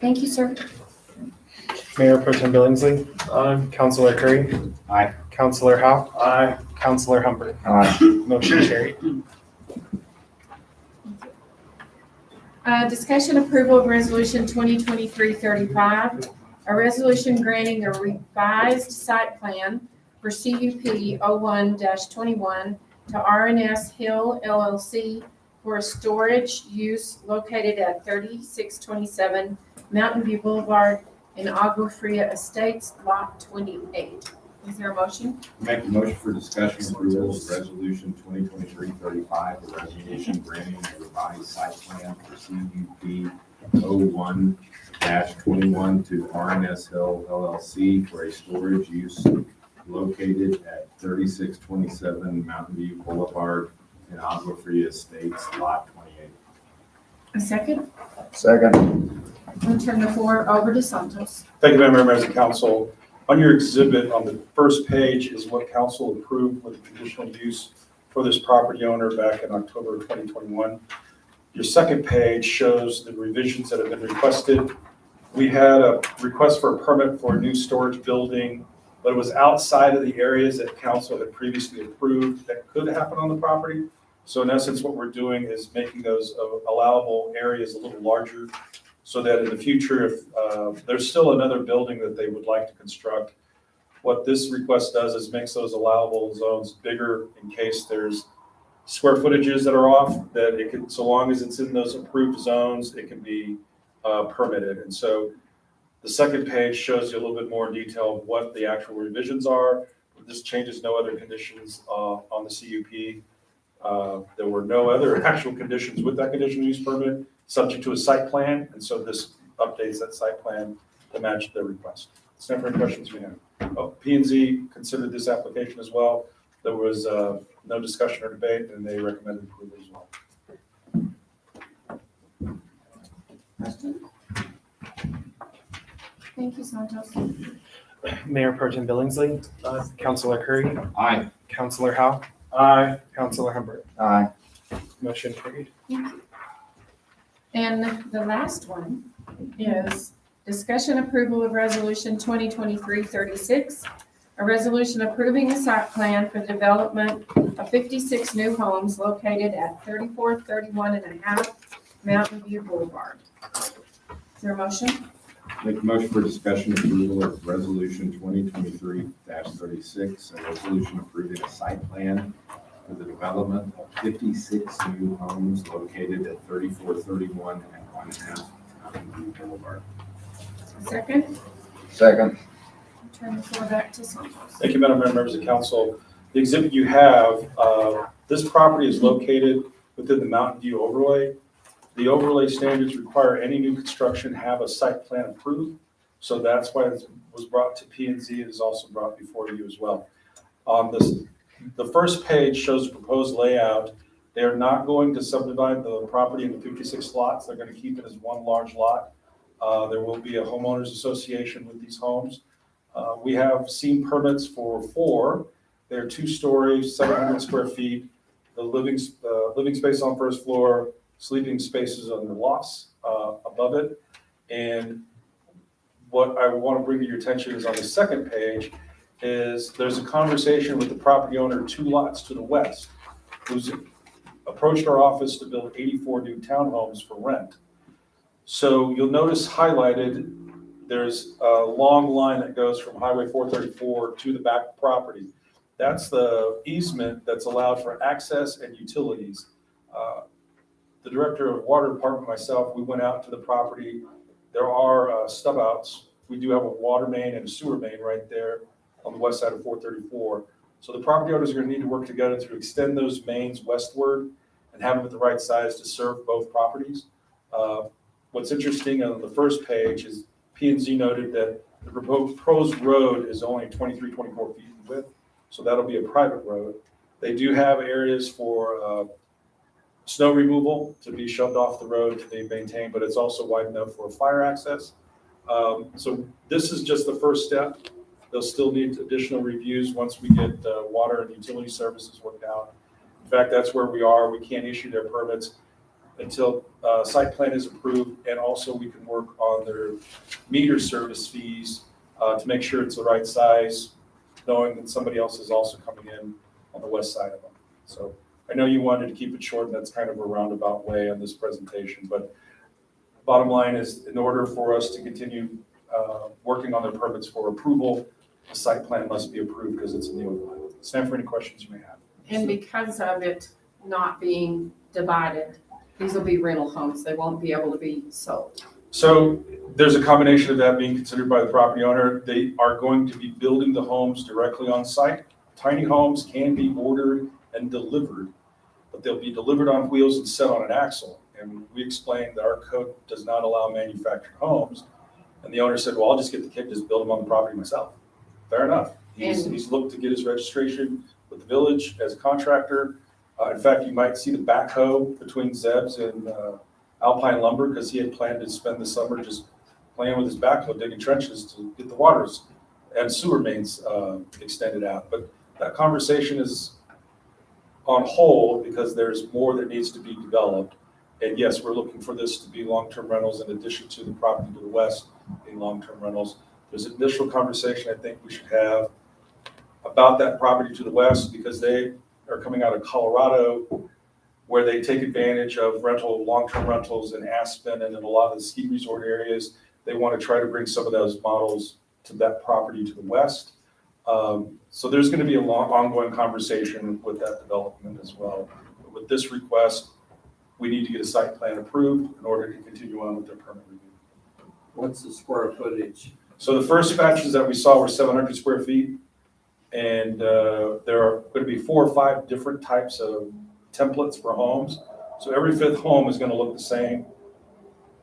Thank you, sir. Mayor Pro Tem Billingsley. Aye. Councilor Curry. Aye. Councilor Howell. Aye. Councilor Humbert. Aye. Motion carried. Discussion approval of resolution 2023-35, a resolution granting a revised site plan for CUP 01-21 to RNS Hill LLC for a storage use located at 3627 Mountain View Boulevard in Agua Fria Estates, Lot 28. Is there a motion? Make a motion for discussion and approval of resolution 2023-35, a resolution granting a revised site plan for CUP 01-21 to RNS Hill LLC for a storage use located at 3627 Mountain View Boulevard in Agua Fria Estates, Lot 28. A second? Second. I'll turn the floor over to Santos. Thank you, Madam Mayor, members of council. On your exhibit, on the first page is what council approved with the conditional use for this property owner back in October of 2021. Your second page shows the revisions that have been requested. We had a request for a permit for a new storage building, but it was outside of the areas that council had previously approved that could happen on the property. So in essence, what we're doing is making those allowable areas a little larger so that in the future, if there's still another building that they would like to construct, what this request does is makes those allowable zones bigger in case there's square footages that are off, that it can, so long as it's in those approved zones, it can be permitted. And so the second page shows you a little bit more detail of what the actual revisions are. This changes no other conditions on the CUP. There were no other actual conditions with that conditional use permit, subject to a site plan, and so this updates that site plan to match the request. Stand for any questions we have. P&Z considered this application as well. There was no discussion or debate, and they recommended approval as well. Thank you, Santos. Mayor Pro Tem Billingsley. Councilor Curry. Aye. Councilor Howe. Aye. Councilor Humbert. Aye. Motion carried. And the last one is discussion approval of resolution 2023-36, a resolution approving a site plan for development of 56 new homes located at 3431.5 Mountain View Boulevard. Is there a motion? Make a motion for discussion and approval of resolution 2023-36, a resolution approving a site plan for the development of 56 new homes located at 3431 and 1/2 Mountain View Boulevard. Second? Second. Turn the floor back to Santos. Thank you, Madam Mayor, members of council. The exhibit you have, this property is located within the Mountain View overlay. The overlay standards require any new construction have a site plan approved. So that's why it was brought to P&Z. It is also brought before you as well. The first page shows the proposed layout. They are not going to subdivide the property into 56 lots. They're going to keep it as one large lot. There will be a homeowners association with these homes. We have seen permits for 4. They're 2 stories, 700 square feet. The living space on first floor, sleeping spaces on the lofts above it. And what I want to bring to your attention is on the second page is there's a conversation with the property owner 2 lots to the west, who's approached our office to build 84 new townhomes for rent. So you'll notice highlighted, there's a long line that goes from Highway 434 to the back property. That's the easement that's allowed for access and utilities. The director of water department, myself, we went out to the property. There are stub outs. We do have a water main and a sewer main right there on the west side of 434. So the property owners are going to need to work together to extend those mains westward and have them at the right size to serve both properties. What's interesting on the first page is P&Z noted that the proposed road is only 24 feet in width, so that'll be a private road. They do have areas for snow removal to be shoved off the road to be maintained, but it's also wide enough for fire access. So this is just the first step. They'll still need additional reviews once we get water and utility services worked out. In fact, that's where we are. We can't issue their permits until site plan is approved, and also we can work on their meter service fees to make sure it's the right size, knowing that somebody else is also coming in on the west side of them. So I know you wanted to keep it short, and that's kind of a roundabout way on this presentation, but bottom line is in order for us to continue working on their permits for approval, the site plan must be approved because it's in the overlay. Stand for any questions you may have. And because of it not being divided, these will be rental homes. They won't be able to be sold. So there's a combination of that being considered by the property owner. They are going to be building the homes directly on site. Tiny homes can be ordered and delivered, but they'll be delivered on wheels and set on an axle. And we explained that our code does not allow manufactured homes. And the owner said, well, I'll just get the kid, just build them on the property myself. Fair enough. He's looked to get his registration with the village as a contractor. In fact, you might see the backhoe between Zeb's and Alpine Lumber because he had planned to spend the summer just playing with his backhoe, digging trenches to get the waters and sewer mains extended out. But that conversation is on hold because there's more that needs to be developed. And yes, we're looking for this to be long-term rentals in addition to the property to the west being long-term rentals. There's an initial conversation I think we should have about that property to the west because they are coming out of Colorado where they take advantage of long-term rentals in Aspen and in a lot of the ski resort areas. They want to try to bring some of those models to that property to the west. So there's going to be a long ongoing conversation with that development as well. But with this request, we need to get a site plan approved in order to continue on with their permit review. What's the square footage? So the first batches that we saw were 700 square feet. And there are going to be 4 or 5 different types of templates for homes. So every 5th home is going to look the same.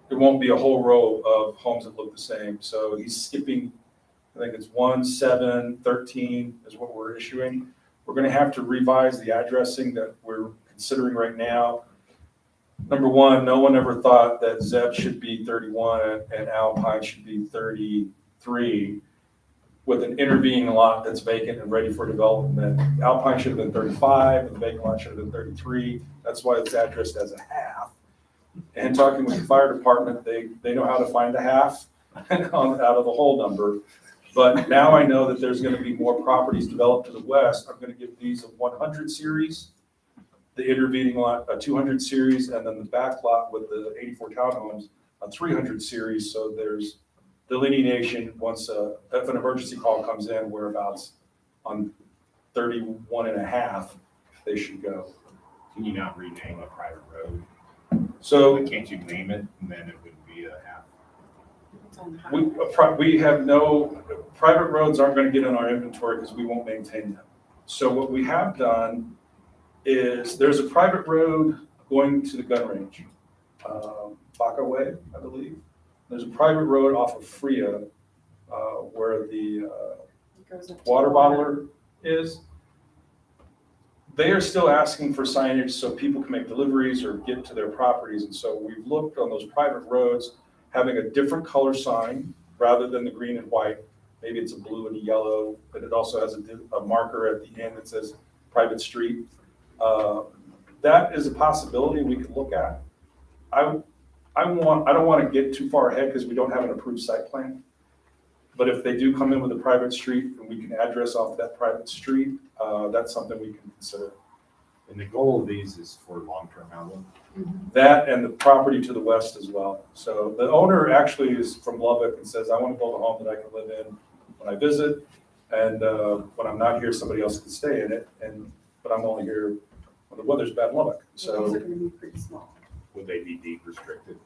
There won't be a whole row of homes that look the same. So he's skipping, I think it's 1, 7, 13 is what we're issuing. We're going to have to revise the addressing that we're considering right now. Number one, no one ever thought that Zeb should be 31 and Alpine should be 33 with an intervening lot that's vacant and ready for development. Alpine should have been 35 and the vacant lot should have been 33. That's why it's addressed as a half. And talking with the fire department, they know how to find a half out of the whole number. But now I know that there's going to be more properties developed to the west. I'm going to give these a 100 series, the intervening lot a 200 series, and then the back lot with the 84 townhomes a 300 series. So there's delineation once if an emergency call comes in, whereabouts on 31 and a half they should go. Can you not rename a private road? So Can't you name it and then it would be a half? we have no, private roads aren't going to get in our inventory because we won't maintain them. So what we have done is there's a private road going to the gun range, Baca Way, I believe. There's a private road off of Freya where the water bottler is. They are still asking for signage so people can make deliveries or get to their properties. And so we've looked on those private roads, having a different color sign rather than the green and white. Maybe it's a blue and a yellow, but it also has a marker at the end that says private street. That is a possibility we could look at. I don't want to get too far ahead because we don't have an approved site plan. But if they do come in with a private street and we can address off that private street, that's something we can consider. And the goal of these is for long-term housing? That and the property to the west as well. So the owner actually is from Lubbock and says, I want to build a home that I can live in when I visit. And when I'm not here, somebody else can stay in it. But I'm only here when the weather's bad in Lubbock. So Those are going to be pretty small. Would they be deed restricted?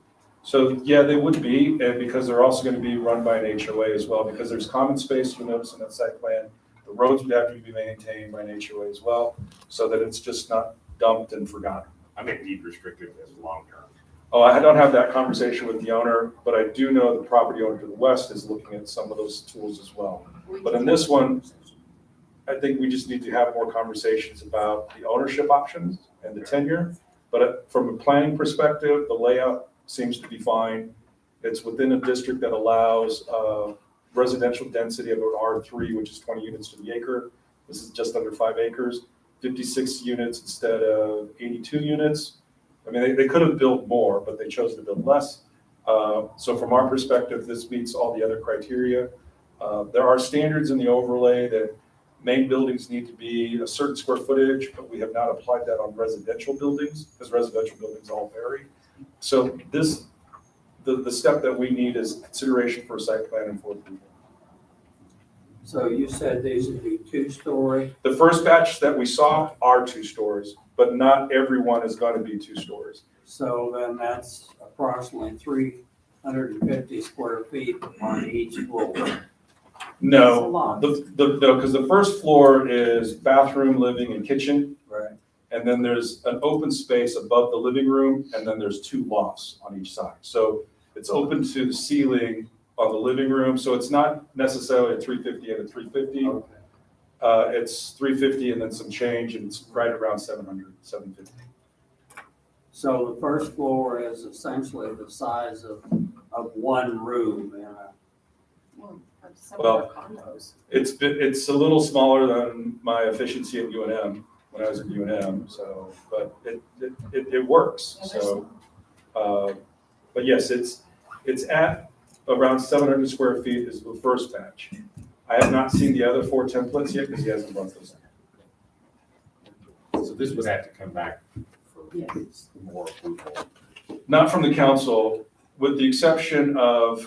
So yeah, they would be, and because they're also going to be run by an HOA as well, because there's common space, you'll notice in that site plan. The roads would have to be maintained by an HOA as well, so that it's just not dumped and forgotten. I mean, deed restricted as long-term. Oh, I don't have that conversation with the owner, but I do know the property owner to the west is looking at some of those tools as well. But in this one, I think we just need to have more conversations about the ownership options and the tenure. But from a planning perspective, the layout seems to be fine. It's within a district that allows residential density of an R3, which is 20 units to the acre. This is just under 5 acres, 56 units instead of 82 units. I mean, they could have built more, but they chose to build less. So from our perspective, this meets all the other criteria. There are standards in the overlay that main buildings need to be a certain square footage, but we have not applied that on residential buildings because residential buildings all vary. So the step that we need is consideration for a site plan and for approval. So you said these would be 2-story? The first batch that we saw are 2 stories, but not everyone is going to be 2 stories. So then that's approximately 350 square feet on each floor. No, no, because the first floor is bathroom, living, and kitchen. Right. And then there's an open space above the living room, and then there's 2 lofts on each side. So it's open to the ceiling on the living room, so it's not necessarily a 350 and a 350. Okay. It's 350 and then some change, and it's right around 700, 750. So the first floor is essentially the size of one room in a. Some of our condos. It's a little smaller than my efficiency at UNM, when I was at UNM, so, but it works, so. But yes, it's at around 700 square feet is the first batch. I have not seen the other 4 templates yet, because he hasn't brought those in. So this would have to come back for more approval. Not from the council, with the exception of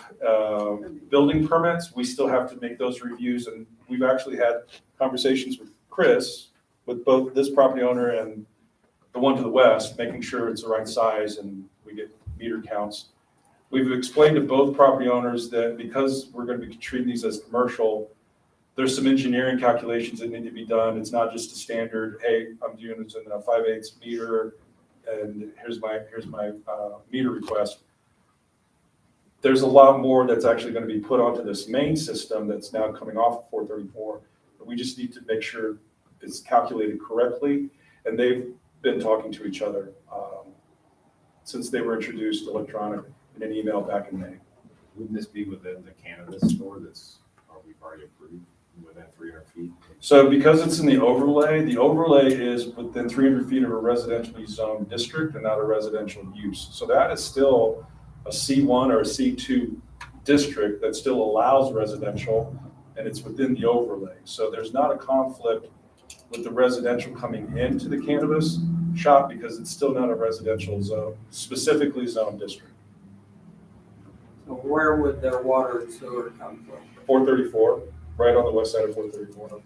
building permits, we still have to make those reviews, and we've actually had conversations with Chris, with both this property owner and the one to the west, making sure it's the right size and we get meter counts. We've explained to both property owners that because we're going to be treating these as commercial, there's some engineering calculations that need to be done. It's not just a standard, hey, I'm doing this in a 5/8 meter, and here's my meter request. There's a lot more that's actually going to be put onto this main system that's now coming off of 434. But we just need to make sure it's calculated correctly, and they've been talking to each other since they were introduced electronic in an email back in May. Wouldn't this be within the cannabis store we've already approved within 300 feet? So because it's in the overlay is within 300 feet of a residentially zoned district and not a residential use. So that is still a C1 or a C2 district that still allows residential, and it's within the overlay. So there's not a conflict with the residential coming into the cannabis shop because it's still not a residential zone, specifically zoned district. So where would their water and sewer come from? 434, right on the west side of 434.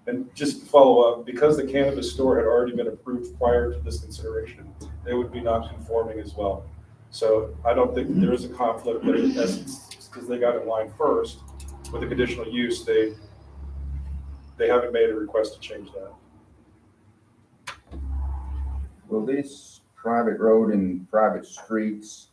And just to follow up, because the cannabis store had already been approved prior to this consideration, they would be non-conforming as well. So I don't think there is a conflict, but in essence, because they got in line first with the conditional use, they haven't made a request to change that. Will this private road and private streets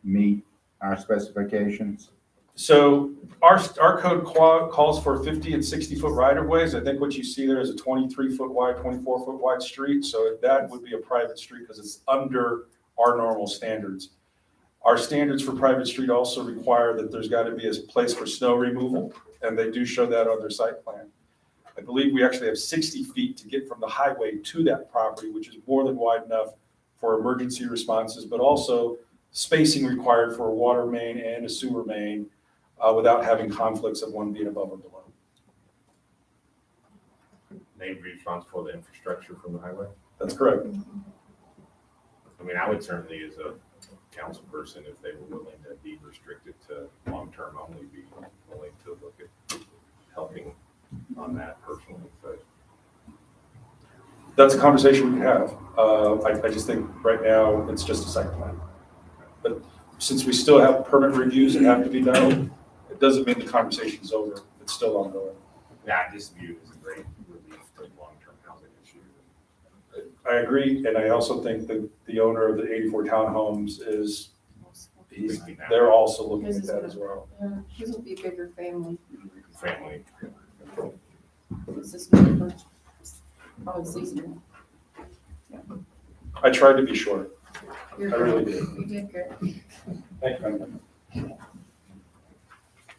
meet our specifications? So our code calls for 50 and 60 foot right of ways. I think what you see there is a 23 foot wide, 24 foot wide street. So that would be a private street because it's under our normal standards. Our standards for private street also require that there's got to be a place for snow removal, and they do show that on their site plan. I believe we actually have 60 feet to get from the highway to that property, which is more than wide enough for emergency responses, but also spacing required for a water main and a sewer main without having conflicts of one being above or below. They'd be responsible for the infrastructure from the highway? That's correct. I mean, I would certainly, as a council person, if they were willing to be restricted to long-term only, be willing to look at helping on that personally, but. That's a conversation we can have. I just think right now it's just a site plan. But since we still have permit reviews that have to be done, it doesn't mean the conversation's over. It's still ongoing. Yeah, I just view it as a great relief to long-term housing issue. I agree, and I also think that the owner of the 84 townhomes they're also looking at that as well. Yeah, his will be a bigger family. Family. This is my first, probably season. I tried to be short. You're I really good. did. You did good. Thank you.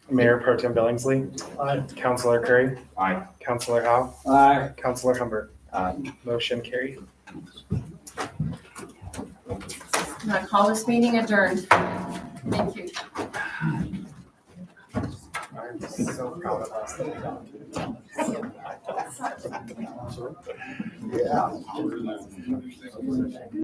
Mayor Pro Tem Billingsley. Aye. Councilor Curry. Aye. Councilor Howe. Aye. Councilor Humbert. Aye. Motion carried. I call this meeting adjourned. Thank you. I'm so proud of us that we got. Yeah.